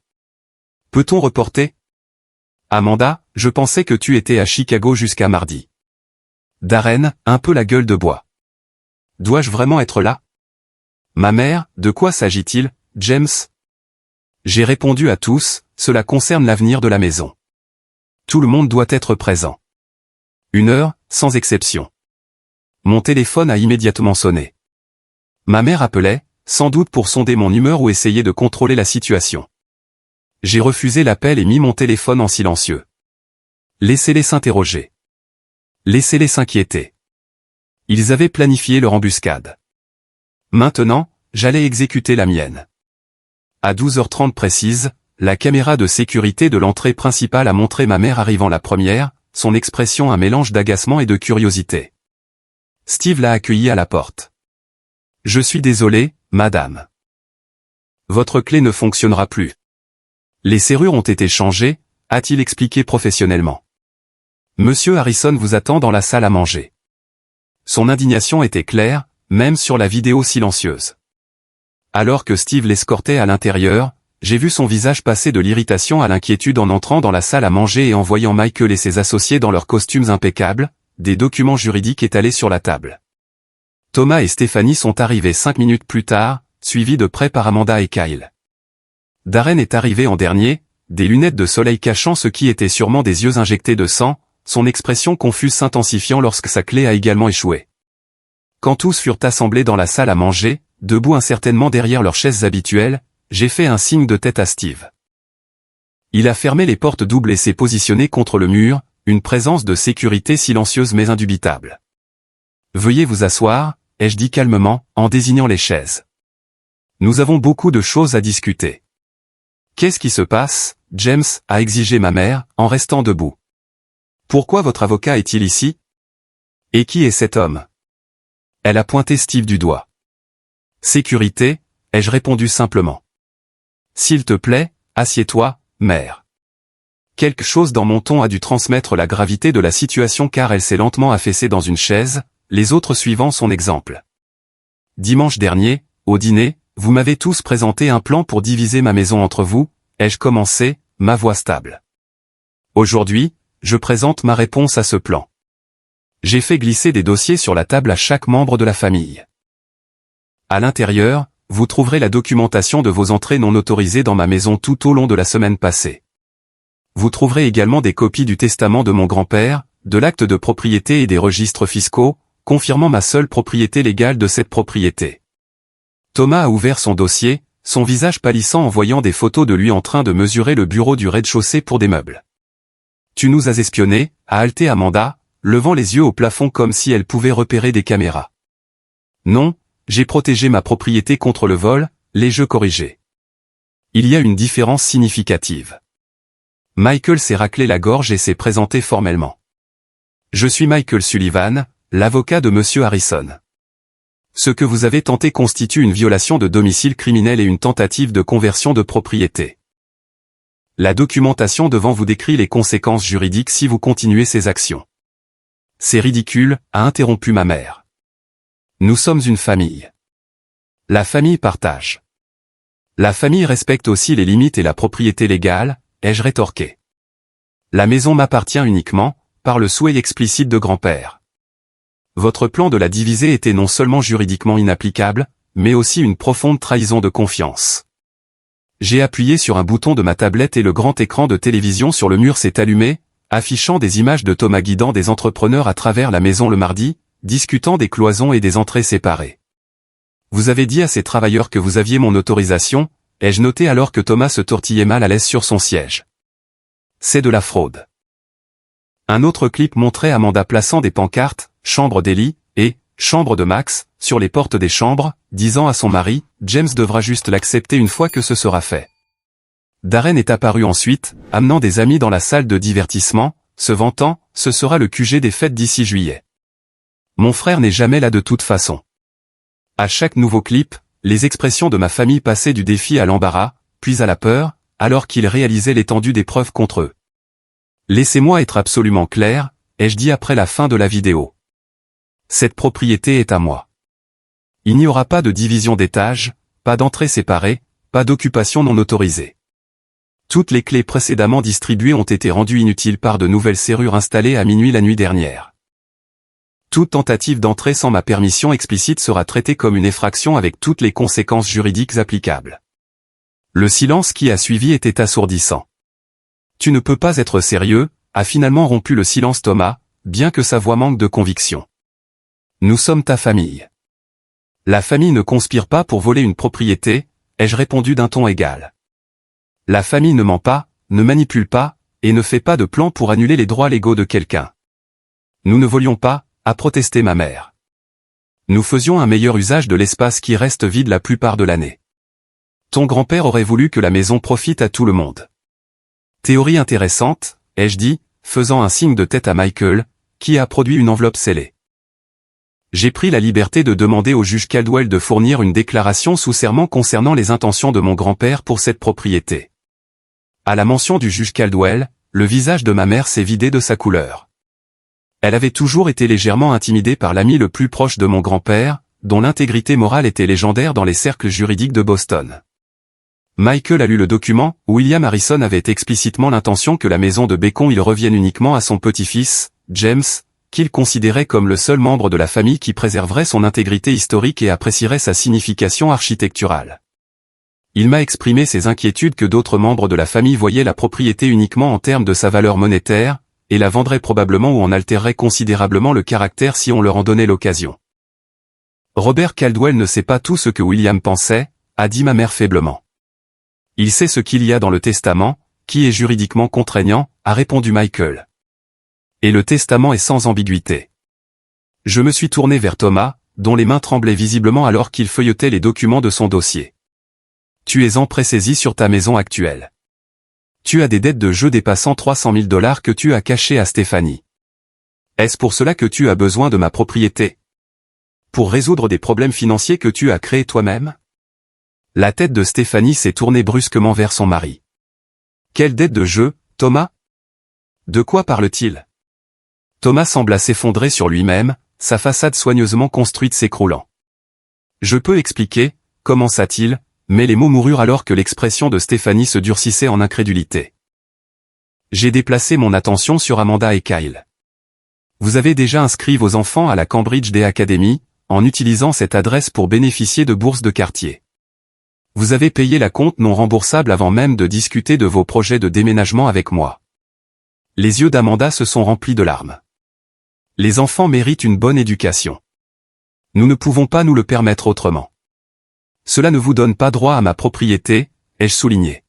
Peut-on reporter? Amanda, je pensais que tu étais à Chicago jusqu'à mardi. Darren, un peu la gueule de bois. Dois-je vraiment être là? Ma mère, de quoi s'agit-il, James? J'ai répondu à tous, cela concerne l'avenir de la maison. Tout le monde doit être présent. 1 heure, sans exception. Mon téléphone a immédiatement sonné. Ma mère appelait, sans doute pour sonder mon humeur ou essayer de contrôler la situation. J'ai refusé l'appel et mis mon téléphone en silencieux. Laissez-les s'interroger. Laissez-les s'inquiéter. Ils avaient planifié leur embuscade. Maintenant, j'allais exécuter la mienne. À 12h30 précise, la caméra de sécurité de l'entrée principale a montré ma mère arrivant la première, son expression un mélange d'agacement et de curiosité. Steve l'a accueillie à la porte. « Je suis désolé, madame. Votre clé ne fonctionnera plus. Les serrures ont été changées, a-t-il expliqué professionnellement. Monsieur Harrison vous attend dans la salle à manger. » Son indignation était claire, même sur la vidéo silencieuse. Alors que Steve l'escortait à l'intérieur, j'ai vu son visage passer de l'irritation à l'inquiétude en entrant dans la salle à manger et en voyant Michael et ses associés dans leurs costumes impeccables, des documents juridiques étalés sur la table. Thomas et Stéphanie sont arrivés 5 minutes plus tard, suivis de près par Amanda et Kyle. Darren est arrivé en dernier, des lunettes de soleil cachant ce qui était sûrement des yeux injectés de sang, son expression confuse s'intensifiant lorsque sa clé a également échoué. Quand tous furent assemblés dans la salle à manger, debout incertainement derrière leurs chaises habituelles, j'ai fait un signe de tête à Steve. Il a fermé les portes doubles et s'est positionné contre le mur, une présence de sécurité silencieuse mais indubitable. « Veuillez vous asseoir », ai-je dit calmement, en désignant les chaises. « Nous avons beaucoup de choses à discuter. »« Qu'est-ce qui se passe, James ?» a exigé ma mère, en restant debout. « Pourquoi votre avocat est-il ici? Et qui est cet homme ?» Elle a pointé Steve du doigt. « Sécurité », ai-je répondu simplement. « S'il te plaît, assieds-toi, mère. » Quelque chose dans mon ton a dû transmettre la gravité de la situation car elle s'est lentement affaissée dans une chaise, les autres suivant son exemple. Dimanche dernier, au dîner, vous m'avez tous présenté un plan pour diviser ma maison entre vous, ai-je commencé, ma voix stable. Aujourd'hui, je présente ma réponse à ce plan. J'ai fait glisser des dossiers sur la table à chaque membre de la famille. À l'intérieur, vous trouverez la documentation de vos entrées non autorisées dans ma maison tout au long de la semaine passée. Vous trouverez également des copies du testament de mon grand-père, de l'acte de propriété et des registres fiscaux, confirmant ma seule propriété légale de cette propriété. Thomas a ouvert son dossier, son visage pâlissant en voyant des photos de lui en train de mesurer le bureau du rez-de-chaussée pour des meubles. « Tu nous as espionnés », a haleté Amanda, levant les yeux au plafond comme si elle pouvait repérer des caméras. « Non, j'ai protégé ma propriété contre le vol », l'ai-je corrigé. Il y a une différence significative. Michael s'est raclé la gorge et s'est présenté formellement. Je suis Michael Sullivan, l'avocat de Monsieur Harrison. Ce que vous avez tenté constitue une violation de domicile criminel et une tentative de conversion de propriété. La documentation devant vous décrit les conséquences juridiques si vous continuez ces actions. C'est ridicule, a interrompu ma mère. Nous sommes une famille. La famille partage. La famille respecte aussi les limites et la propriété légale, ai-je rétorqué. La maison m'appartient uniquement, par le souhait explicite de grand-père. Votre plan de la diviser était non seulement juridiquement inapplicable, mais aussi une profonde trahison de confiance. J'ai appuyé sur un bouton de ma tablette et le grand écran de télévision sur le mur s'est allumé, affichant des images de Thomas guidant des entrepreneurs à travers la maison le mardi, discutant des cloisons et des entrées séparées. Vous avez dit à ces travailleurs que vous aviez mon autorisation, ai-je noté alors que Thomas se tortillait mal à l'aise sur son siège. C'est de la fraude. Un autre clip montrait Amanda plaçant des pancartes, chambre d'Ellie, et chambre de Max, sur les portes des chambres, disant à son mari, James devra juste l'accepter une fois que ce sera fait. Darren est apparu ensuite, amenant des amis dans la salle de divertissement, se vantant, ce sera le QG des fêtes d'ici juillet. Mon frère n'est jamais là de toute façon. À chaque nouveau clip, les expressions de ma famille passaient du défi à l'embarras, puis à la peur, alors qu'ils réalisaient l'étendue des preuves contre eux. Laissez-moi être absolument clair, ai-je dit après la fin de la vidéo. Cette propriété est à moi. Il n'y aura pas de division d'étages, pas d'entrée séparée, pas d'occupation non autorisée. Toutes les clés précédemment distribuées ont été rendues inutiles par de nouvelles serrures installées à minuit la nuit dernière. Toute tentative d'entrée sans ma permission explicite sera traitée comme une effraction avec toutes les conséquences juridiques applicables. Le silence qui a suivi était assourdissant. Tu ne peux pas être sérieux, a finalement rompu le silence Thomas, bien que sa voix manque de conviction. Nous sommes ta famille. La famille ne conspire pas pour voler une propriété, ai-je répondu d'un ton égal. La famille ne ment pas, ne manipule pas, et ne fait pas de plan pour annuler les droits légaux de quelqu'un. Nous ne volions pas, a protesté ma mère. Nous faisions un meilleur usage de l'espace qui reste vide la plupart de l'année. Ton grand-père aurait voulu que la maison profite à tout le monde. Théorie intéressante, ai-je dit, faisant un signe de tête à Michael, qui a produit une enveloppe scellée. J'ai pris la liberté de demander au juge Caldwell de fournir une déclaration sous serment concernant les intentions de mon grand-père pour cette propriété. À la mention du juge Caldwell, le visage de ma mère s'est vidé de sa couleur. Elle avait toujours été légèrement intimidée par l'ami le plus proche de mon grand-père, dont l'intégrité morale était légendaire dans les cercles juridiques de Boston. Michael a lu le document, où William Harrison avait explicitement l'intention que la maison de Bacon il revienne uniquement à son petit-fils, James, qu'il considérait comme le seul membre de la famille qui préserverait son intégrité historique et apprécierait sa signification architecturale. Il m'a exprimé ses inquiétudes que d'autres membres de la famille voyaient la propriété uniquement en termes de sa valeur monétaire, et la vendraient probablement ou en altérerait considérablement le caractère si on leur en donnait l'occasion. Robert Caldwell ne sait pas tout ce que William pensait, a dit ma mère faiblement. Il sait ce qu'il y a dans le testament, qui est juridiquement contraignant, a répondu Michael. Et le testament est sans ambiguïté. Je me suis tourné vers Thomas, dont les mains tremblaient visiblement alors qu'il feuilletait les documents de son dossier. Tu es en pré-saisie sur ta maison actuelle. Tu as des dettes de jeu dépassant 300 000 $ que tu as cachées à Stéphanie. Est-ce pour cela que tu as besoin de ma propriété? Pour résoudre des problèmes financiers que tu as créés toi-même? La tête de Stéphanie s'est tournée brusquement vers son mari. Quelle dette de jeu, Thomas? De quoi parle-t-il? Thomas sembla s'effondrer sur lui-même, sa façade soigneusement construite s'écroulant. Je peux expliquer, commença-t-il, mais les mots moururent alors que l'expression de Stéphanie se durcissait en incrédulité. J'ai déplacé mon attention sur Amanda et Kyle. Vous avez déjà inscrit vos enfants à la Cambridge Day Academy, en utilisant cette adresse pour bénéficier de bourses de quartier. Vous avez payé la compte non remboursable avant même de discuter de vos projets de déménagement avec moi. Les yeux d'Amanda se sont remplis de larmes. Les enfants méritent une bonne éducation. Nous ne pouvons pas nous le permettre autrement. Cela ne vous donne pas droit à ma propriété, ai-je souligné.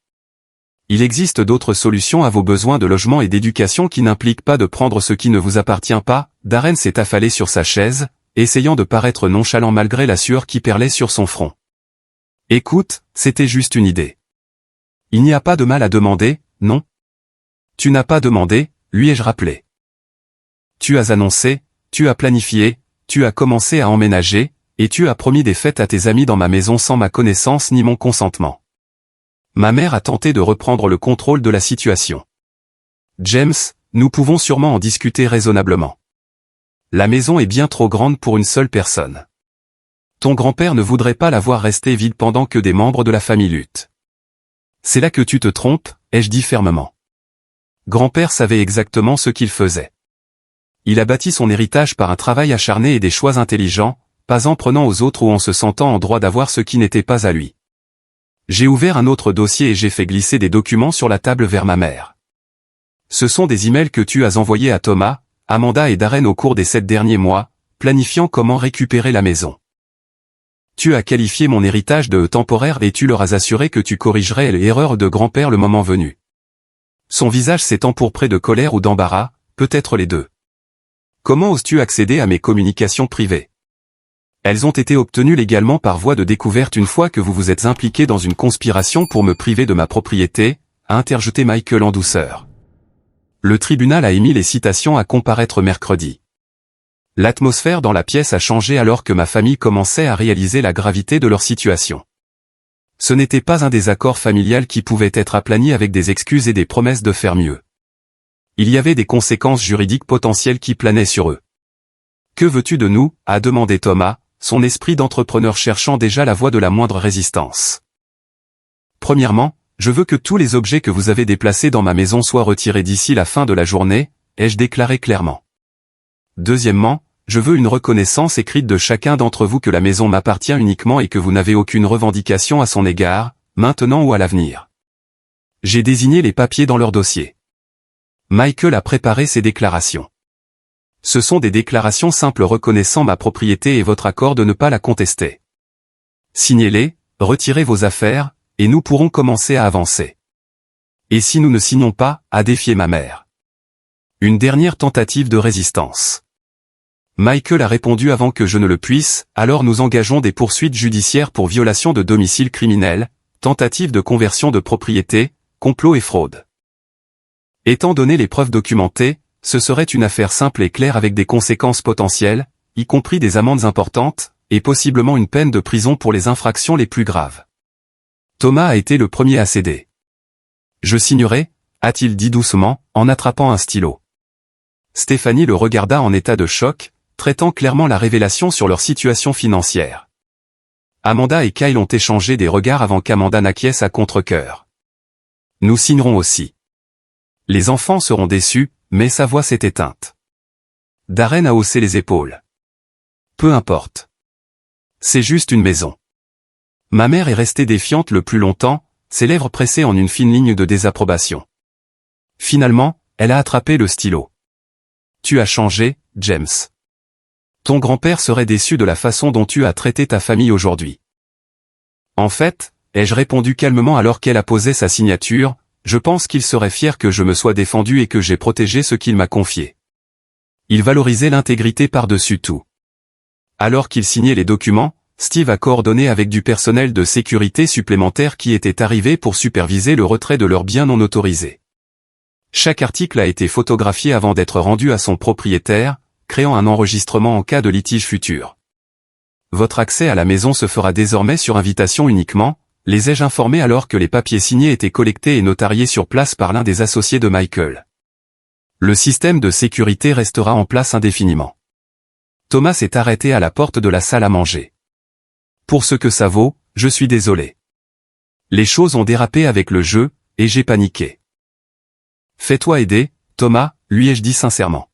Il existe d'autres solutions à vos besoins de logement et d'éducation qui n'impliquent pas de prendre ce qui ne vous appartient pas. Darren s'est affalé sur sa chaise, essayant de paraître nonchalant malgré la sueur qui perlait sur son front. Écoute, c'était juste une idée. Il n'y a pas de mal à demander, non? Tu n'as pas demandé, lui ai-je rappelé. Tu as annoncé, tu as planifié, tu as commencé à emménager, et tu as promis des fêtes à tes amis dans ma maison sans ma connaissance ni mon consentement. Ma mère a tenté de reprendre le contrôle de la situation. James, nous pouvons sûrement en discuter raisonnablement. La maison est bien trop grande pour une seule personne. Ton grand-père ne voudrait pas la voir rester vide pendant que des membres de la famille luttent. C'est là que tu te trompes, ai-je dit fermement. Grand-père savait exactement ce qu'il faisait. Il a bâti son héritage par un travail acharné et des choix intelligents, pas en prenant aux autres ou en se sentant en droit d'avoir ce qui n'était pas à lui. J'ai ouvert un autre dossier et j'ai fait glisser des documents sur la table vers ma mère. Ce sont des emails que tu as envoyés à Thomas, Amanda et Darren au cours des 7 derniers mois, planifiant comment récupérer la maison. Tu as qualifié mon héritage de temporaire et tu leur as assuré que tu corrigerais l'erreur de grand-père le moment venu. Son visage s'est empourpré de colère ou d'embarras, peut-être les deux. Comment oses-tu accéder à mes communications privées? Elles ont été obtenues légalement par voie de découverte une fois que vous vous êtes impliqué dans une conspiration pour me priver de ma propriété, a interjeté Michael en douceur. Le tribunal a émis les citations à comparaître mercredi. L'atmosphère dans la pièce a changé alors que ma famille commençait à réaliser la gravité de leur situation. Ce n'était pas un désaccord familial qui pouvait être aplani avec des excuses et des promesses de faire mieux. Il y avait des conséquences juridiques potentielles qui planaient sur eux. Que veux-tu de nous, a demandé Thomas, son esprit d'entrepreneur cherchant déjà la voie de la moindre résistance. Premièrement, je veux que tous les objets que vous avez déplacés dans ma maison soient retirés d'ici la fin de la journée, ai-je déclaré clairement. Deuxièmement, je veux une reconnaissance écrite de chacun d'entre vous que la maison m'appartient uniquement et que vous n'avez aucune revendication à son égard, maintenant ou à l'avenir. J'ai désigné les papiers dans leur dossier. Michael a préparé ces déclarations. Ce sont des déclarations simples reconnaissant ma propriété et votre accord de ne pas la contester. Signez-les, retirez vos affaires, et nous pourrons commencer à avancer. Et si nous ne signons pas, a défié ma mère. Une dernière tentative de résistance. Michael a répondu avant que je ne le puisse, alors nous engageons des poursuites judiciaires pour violation de domicile criminel, tentative de conversion de propriété, complot et fraude. Étant donné les preuves documentées, ce serait une affaire simple et claire avec des conséquences potentielles, y compris des amendes importantes, et possiblement une peine de prison pour les infractions les plus graves. Thomas a été le premier à céder. Je signerai, a-t-il dit doucement, en attrapant un stylo. Stéphanie le regarda en état de choc, traitant clairement la révélation sur leur situation financière. Amanda et Kyle ont échangé des regards avant qu'Amanda n'acquiesce à contre-cœur. Nous signerons aussi. Les enfants seront déçus, mais sa voix s'est éteinte. Darren a haussé les épaules. Peu importe. C'est juste une maison. Ma mère est restée défiante le plus longtemps, ses lèvres pressées en une fine ligne de désapprobation. Finalement, elle a attrapé le stylo. Tu as changé, James. Ton grand-père serait déçu de la façon dont tu as traité ta famille aujourd'hui. En fait, ai-je répondu calmement alors qu'elle a posé sa signature, je pense qu'il serait fier que je me sois défendu et que j'ai protégé ce qu'il m'a confié. Il valorisait l'intégrité par-dessus tout. Alors qu'il signait les documents, Steve a coordonné avec du personnel de sécurité supplémentaire qui était arrivé pour superviser le retrait de leurs biens non autorisés. Chaque article a été photographié avant d'être rendu à son propriétaire, créant un enregistrement en cas de litige futur. Votre accès à la maison se fera désormais sur invitation uniquement, les ai-je informés alors que les papiers signés étaient collectés et notariés sur place par l'un des associés de Michael. Le système de sécurité restera en place indéfiniment. Thomas s'est arrêté à la porte de la salle à manger. Pour ce que ça vaut, je suis désolé. Les choses ont dérapé avec le jeu, et j'ai paniqué. Fais-toi aider, Thomas, lui ai-je dit sincèrement.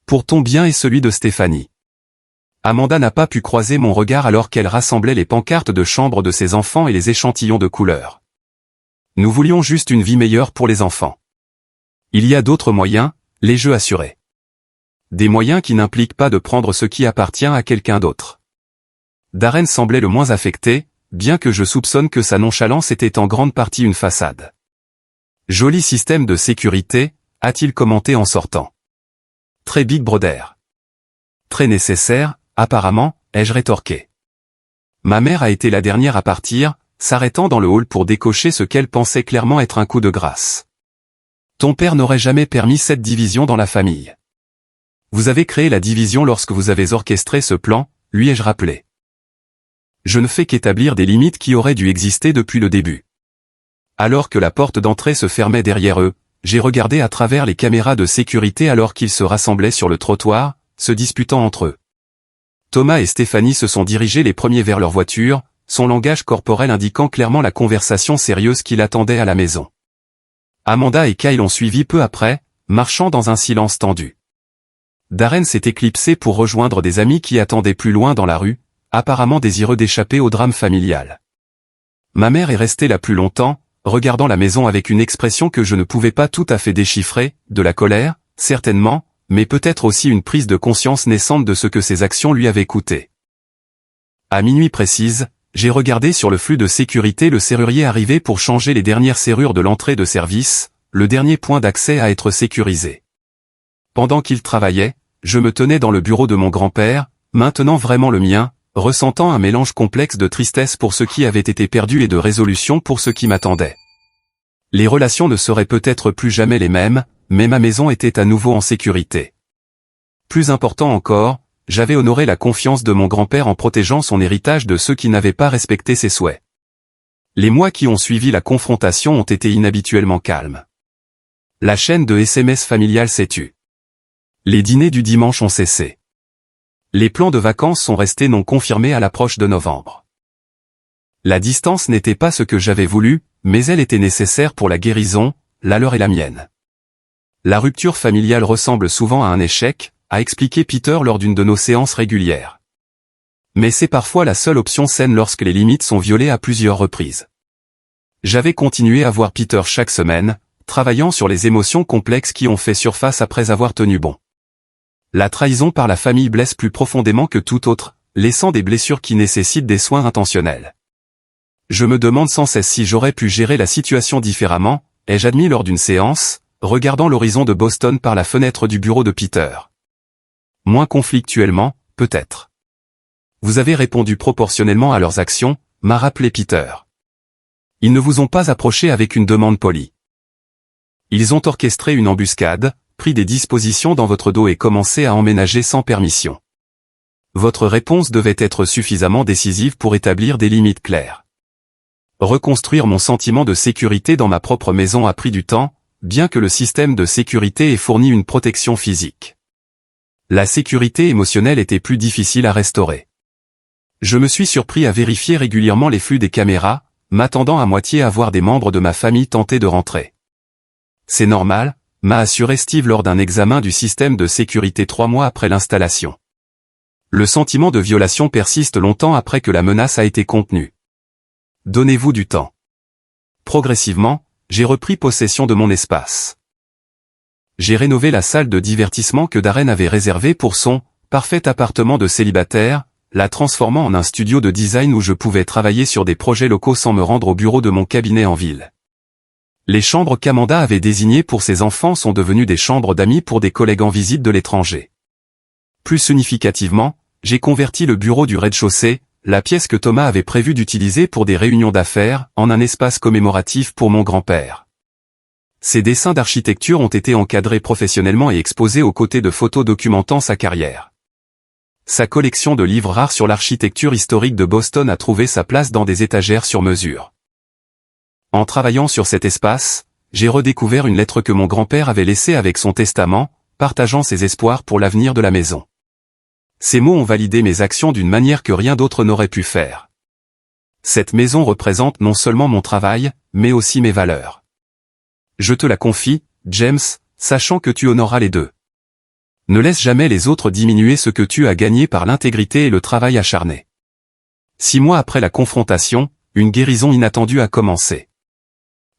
Pour ton bien et celui de Stéphanie. Amanda n'a pas pu croiser mon regard alors qu'elle rassemblait les pancartes de chambre de ses enfants et les échantillons de couleurs. Nous voulions juste une vie meilleure pour les enfants. Il y a d'autres moyens, les jeux assurés. Des moyens qui n'impliquent pas de prendre ce qui appartient à quelqu'un d'autre. Darren semblait le moins affecté, bien que je soupçonne que sa nonchalance était en grande partie une façade. Joli système de sécurité, a-t-il commenté en sortant. Très Big Brother. Très nécessaire, apparemment, ai-je rétorqué. Ma mère a été la dernière à partir, s'arrêtant dans le hall pour décocher ce qu'elle pensait clairement être un coup de grâce. Ton père n'aurait jamais permis cette division dans la famille. Vous avez créé la division lorsque vous avez orchestré ce plan, lui ai-je rappelé. Je ne fais qu'établir des limites qui auraient dû exister depuis le début. Alors que la porte d'entrée se fermait derrière eux, j'ai regardé à travers les caméras de sécurité alors qu'ils se rassemblaient sur le trottoir, se disputant entre eux. Thomas et Stéphanie se sont dirigés les premiers vers leur voiture, son langage corporel indiquant clairement la conversation sérieuse qui l'attendait à la maison. Amanda et Kyle ont suivi peu après, marchant dans un silence tendu. Darren s'est éclipsé pour rejoindre des amis qui attendaient plus loin dans la rue, apparemment désireux d'échapper au drame familial. Ma mère est restée là plus longtemps, regardant la maison avec une expression que je ne pouvais pas tout à fait déchiffrer, de la colère, certainement, mais peut-être aussi une prise de conscience naissante de ce que ses actions lui avaient coûté. À minuit précise, j'ai regardé sur le flux de sécurité le serrurier arriver pour changer les dernières serrures de l'entrée de service, le dernier point d'accès à être sécurisé. Pendant qu'il travaillait, je me tenais dans le bureau de mon grand-père, maintenant vraiment le mien, ressentant un mélange complexe de tristesse pour ce qui avait été perdu et de résolution pour ce qui m'attendait. Les relations ne seraient peut-être plus jamais les mêmes, mais ma maison était à nouveau en sécurité. Plus important encore, j'avais honoré la confiance de mon grand-père en protégeant son héritage de ceux qui n'avaient pas respecté ses souhaits. Les mois qui ont suivi la confrontation ont été inhabituellement calmes. La chaîne de SMS familiale s'est tue. Les dîners du dimanche ont cessé. Les plans de vacances sont restés non confirmés à l'approche de novembre. La distance n'était pas ce que j'avais voulu, mais elle était nécessaire pour la guérison, la leur et la mienne. La rupture familiale ressemble souvent à un échec, a expliqué Peter lors d'une de nos séances régulières. Mais c'est parfois la seule option saine lorsque les limites sont violées à plusieurs reprises. J'avais continué à voir Peter chaque semaine, travaillant sur les émotions complexes qui ont fait surface après avoir tenu bon. La trahison par la famille blesse plus profondément que tout autre, laissant des blessures qui nécessitent des soins intentionnels. Je me demande sans cesse si j'aurais pu gérer la situation différemment, ai-je admis lors d'une séance, regardant l'horizon de Boston par la fenêtre du bureau de Peter. Moins conflictuellement, peut-être. Vous avez répondu proportionnellement à leurs actions, m'a rappelé Peter. Ils ne vous ont pas approché avec une demande polie. Ils ont orchestré une embuscade, pris des dispositions dans votre dos et commencé à emménager sans permission. Votre réponse devait être suffisamment décisive pour établir des limites claires. Reconstruire mon sentiment de sécurité dans ma propre maison a pris du temps, bien que le système de sécurité ait fourni une protection physique. La sécurité émotionnelle était plus difficile à restaurer. Je me suis surpris à vérifier régulièrement les flux des caméras, m'attendant à moitié à voir des membres de ma famille tenter de rentrer. C'est normal, m'a assuré Steve lors d'un examen du système de sécurité 3 mois après l'installation. Le sentiment de violation persiste longtemps après que la menace a été contenue. Donnez-vous du temps. Progressivement, j'ai repris possession de mon espace. J'ai rénové la salle de divertissement que Darren avait réservée pour son parfait appartement de célibataire, la transformant en un studio de design où je pouvais travailler sur des projets locaux sans me rendre au bureau de mon cabinet en ville. Les chambres qu'Amanda avait désignées pour ses enfants sont devenues des chambres d'amis pour des collègues en visite de l'étranger. Plus significativement, j'ai converti le bureau du rez-de-chaussée, la pièce que Thomas avait prévu d'utiliser pour des réunions d'affaires, en un espace commémoratif pour mon grand-père. Ses dessins d'architecture ont été encadrés professionnellement et exposés aux côtés de photos documentant sa carrière. Sa collection de livres rares sur l'architecture historique de Boston a trouvé sa place dans des étagères sur mesure. En travaillant sur cet espace, j'ai redécouvert une lettre que mon grand-père avait laissée avec son testament, partageant ses espoirs pour l'avenir de la maison. Ces mots ont validé mes actions d'une manière que rien d'autre n'aurait pu faire. Cette maison représente non seulement mon travail, mais aussi mes valeurs. Je te la confie, James, sachant que tu honoreras les deux. Ne laisse jamais les autres diminuer ce que tu as gagné par l'intégrité et le travail acharné. 6 mois après la confrontation, une guérison inattendue a commencé.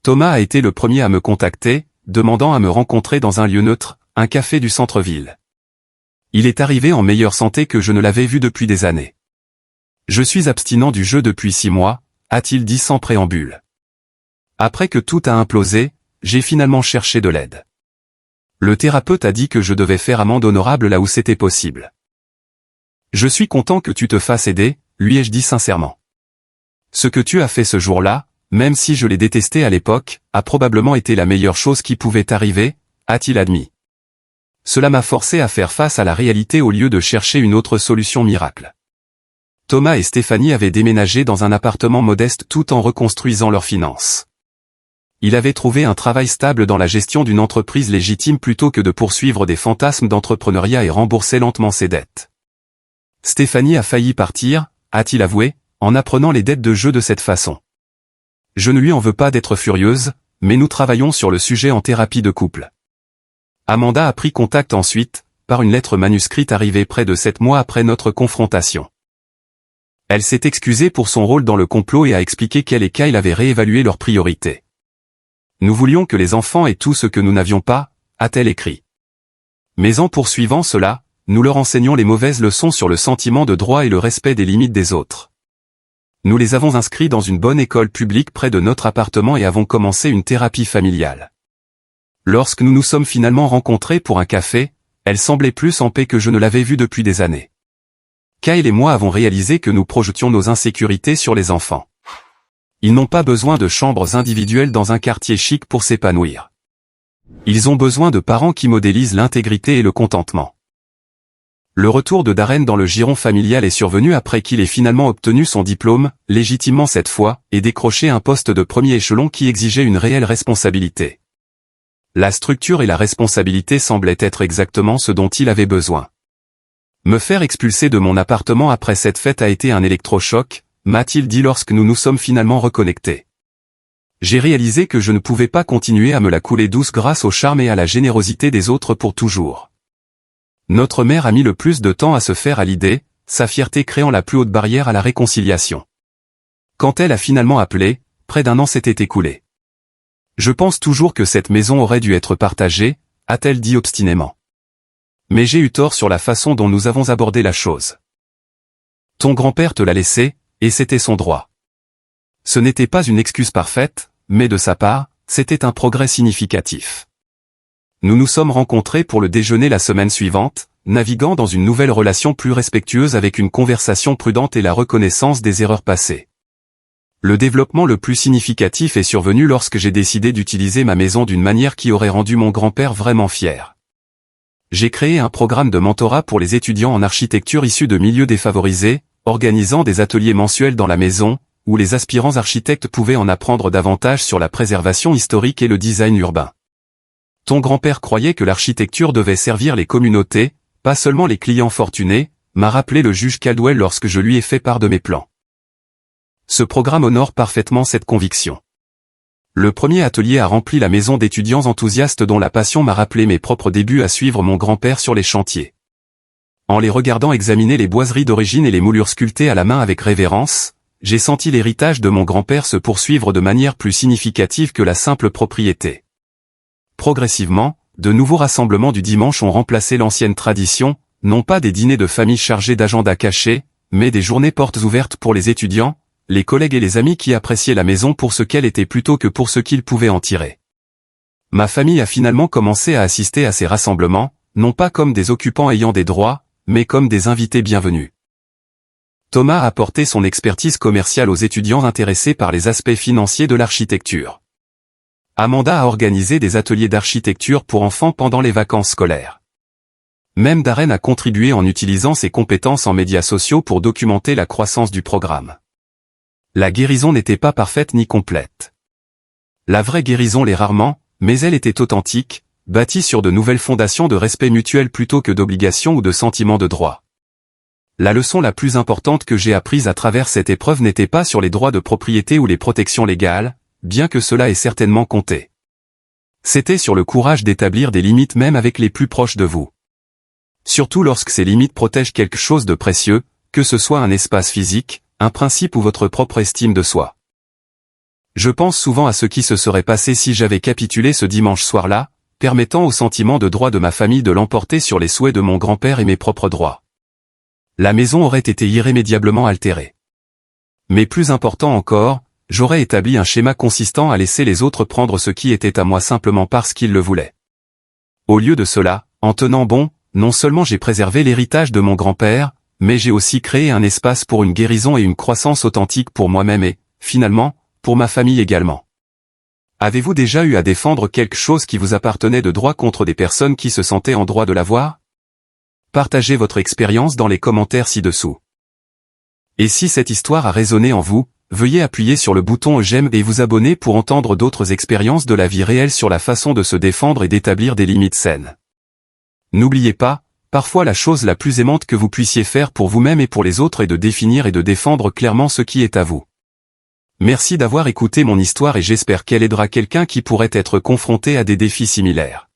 Thomas a été le premier à me contacter, demandant à me rencontrer dans un lieu neutre, un café du centre-ville. Il est arrivé en meilleure santé que je ne l'avais vu depuis des années. Je suis abstinent du jeu depuis 6 mois, a-t-il dit sans préambule. Après que tout a implosé, j'ai finalement cherché de l'aide. Le thérapeute a dit que je devais faire amende honorable là où c'était possible. Je suis content que tu te fasses aider, lui ai-je dit sincèrement. Ce que tu as fait ce jour-là, même si je l'ai détesté à l'époque, a probablement été la meilleure chose qui pouvait arriver, a-t-il admis. Cela m'a forcé à faire face à la réalité au lieu de chercher une autre solution miracle. Thomas et Stéphanie avaient déménagé dans un appartement modeste tout en reconstruisant leurs finances. Il avait trouvé un travail stable dans la gestion d'une entreprise légitime plutôt que de poursuivre des fantasmes d'entrepreneuriat et rembourser lentement ses dettes. Stéphanie a failli partir, a-t-il avoué, en apprenant les dettes de jeu de cette façon. Je ne lui en veux pas d'être furieuse, mais nous travaillons sur le sujet en thérapie de couple. Amanda a pris contact ensuite, par une lettre manuscrite arrivée près de 7 mois après notre confrontation. Elle s'est excusée pour son rôle dans le complot et a expliqué qu'elle et Kyle avaient réévalué leurs priorités. Nous voulions que les enfants aient tout ce que nous n'avions pas, a-t-elle écrit. Mais en poursuivant cela, nous leur enseignons les mauvaises leçons sur le sentiment de droit et le respect des limites des autres. Nous les avons inscrits dans une bonne école publique près de notre appartement et avons commencé une thérapie familiale. Lorsque nous nous sommes finalement rencontrés pour un café, elle semblait plus en paix que je ne l'avais vue depuis des années. Kyle et moi avons réalisé que nous projetions nos insécurités sur les enfants. Ils n'ont pas besoin de chambres individuelles dans un quartier chic pour s'épanouir. Ils ont besoin de parents qui modélisent l'intégrité et le contentement. Le retour de Darren dans le giron familial est survenu après qu'il ait finalement obtenu son diplôme, légitimement cette fois, et décroché un poste de premier échelon qui exigeait une réelle responsabilité. La structure et la responsabilité semblaient être exactement ce dont il avait besoin. Me faire expulser de mon appartement après cette fête a été un électrochoc, m'a-t-il dit lorsque nous nous sommes finalement reconnectés. J'ai réalisé que je ne pouvais pas continuer à me la couler douce grâce au charme et à la générosité des autres pour toujours. Notre mère a mis le plus de temps à se faire à l'idée, sa fierté créant la plus haute barrière à la réconciliation. Quand elle a finalement appelé, près d'1 an s'était écoulé. Je pense toujours que cette maison aurait dû être partagée, a-t-elle dit obstinément. Mais j'ai eu tort sur la façon dont nous avons abordé la chose. Ton grand-père te l'a laissé, et c'était son droit. Ce n'était pas une excuse parfaite, mais de sa part, c'était un progrès significatif. Nous nous sommes rencontrés pour le déjeuner la semaine suivante, naviguant dans une nouvelle relation plus respectueuse avec une conversation prudente et la reconnaissance des erreurs passées. Le développement le plus significatif est survenu lorsque j'ai décidé d'utiliser ma maison d'une manière qui aurait rendu mon grand-père vraiment fier. J'ai créé un programme de mentorat pour les étudiants en architecture issus de milieux défavorisés, organisant des ateliers mensuels dans la maison, où les aspirants architectes pouvaient en apprendre davantage sur la préservation historique et le design urbain. Ton grand-père croyait que l'architecture devait servir les communautés, pas seulement les clients fortunés, m'a rappelé le juge Caldwell lorsque je lui ai fait part de mes plans. Ce programme honore parfaitement cette conviction. Le premier atelier a rempli la maison d'étudiants enthousiastes dont la passion m'a rappelé mes propres débuts à suivre mon grand-père sur les chantiers. En les regardant examiner les boiseries d'origine et les moulures sculptées à la main avec révérence, j'ai senti l'héritage de mon grand-père se poursuivre de manière plus significative que la simple propriété. Progressivement, de nouveaux rassemblements du dimanche ont remplacé l'ancienne tradition, non pas des dîners de famille chargés d'agendas cachés, mais des journées portes ouvertes pour les étudiants, les collègues et les amis qui appréciaient la maison pour ce qu'elle était plutôt que pour ce qu'ils pouvaient en tirer. Ma famille a finalement commencé à assister à ces rassemblements, non pas comme des occupants ayant des droits, mais comme des invités bienvenus. Thomas a apporté son expertise commerciale aux étudiants intéressés par les aspects financiers de l'architecture. Amanda a organisé des ateliers d'architecture pour enfants pendant les vacances scolaires. Même Darren a contribué en utilisant ses compétences en médias sociaux pour documenter la croissance du programme. La guérison n'était pas parfaite ni complète. La vraie guérison l'est rarement, mais elle était authentique, bâtie sur de nouvelles fondations de respect mutuel plutôt que d'obligation ou de sentiment de droit. La leçon la plus importante que j'ai apprise à travers cette épreuve n'était pas sur les droits de propriété ou les protections légales, bien que cela ait certainement compté. C'était sur le courage d'établir des limites même avec les plus proches de vous. Surtout lorsque ces limites protègent quelque chose de précieux, que ce soit un espace physique, un principe ou votre propre estime de soi. Je pense souvent à ce qui se serait passé si j'avais capitulé ce dimanche soir-là, permettant au sentiment de droit de ma famille de l'emporter sur les souhaits de mon grand-père et mes propres droits. La maison aurait été irrémédiablement altérée. Mais plus important encore, j'aurais établi un schéma consistant à laisser les autres prendre ce qui était à moi simplement parce qu'ils le voulaient. Au lieu de cela, en tenant bon, non seulement j'ai préservé l'héritage de mon grand-père, mais j'ai aussi créé un espace pour une guérison et une croissance authentique pour moi-même et, finalement, pour ma famille également. Avez-vous déjà eu à défendre quelque chose qui vous appartenait de droit contre des personnes qui se sentaient en droit de l'avoir? Partagez votre expérience dans les commentaires ci-dessous. Et si cette histoire a résonné en vous, veuillez appuyer sur le bouton j'aime et vous abonner pour entendre d'autres expériences de la vie réelle sur la façon de se défendre et d'établir des limites saines. N'oubliez pas, parfois la chose la plus aimante que vous puissiez faire pour vous-même et pour les autres est de définir et de défendre clairement ce qui est à vous. Merci d'avoir écouté mon histoire et j'espère qu'elle aidera quelqu'un qui pourrait être confronté à des défis similaires.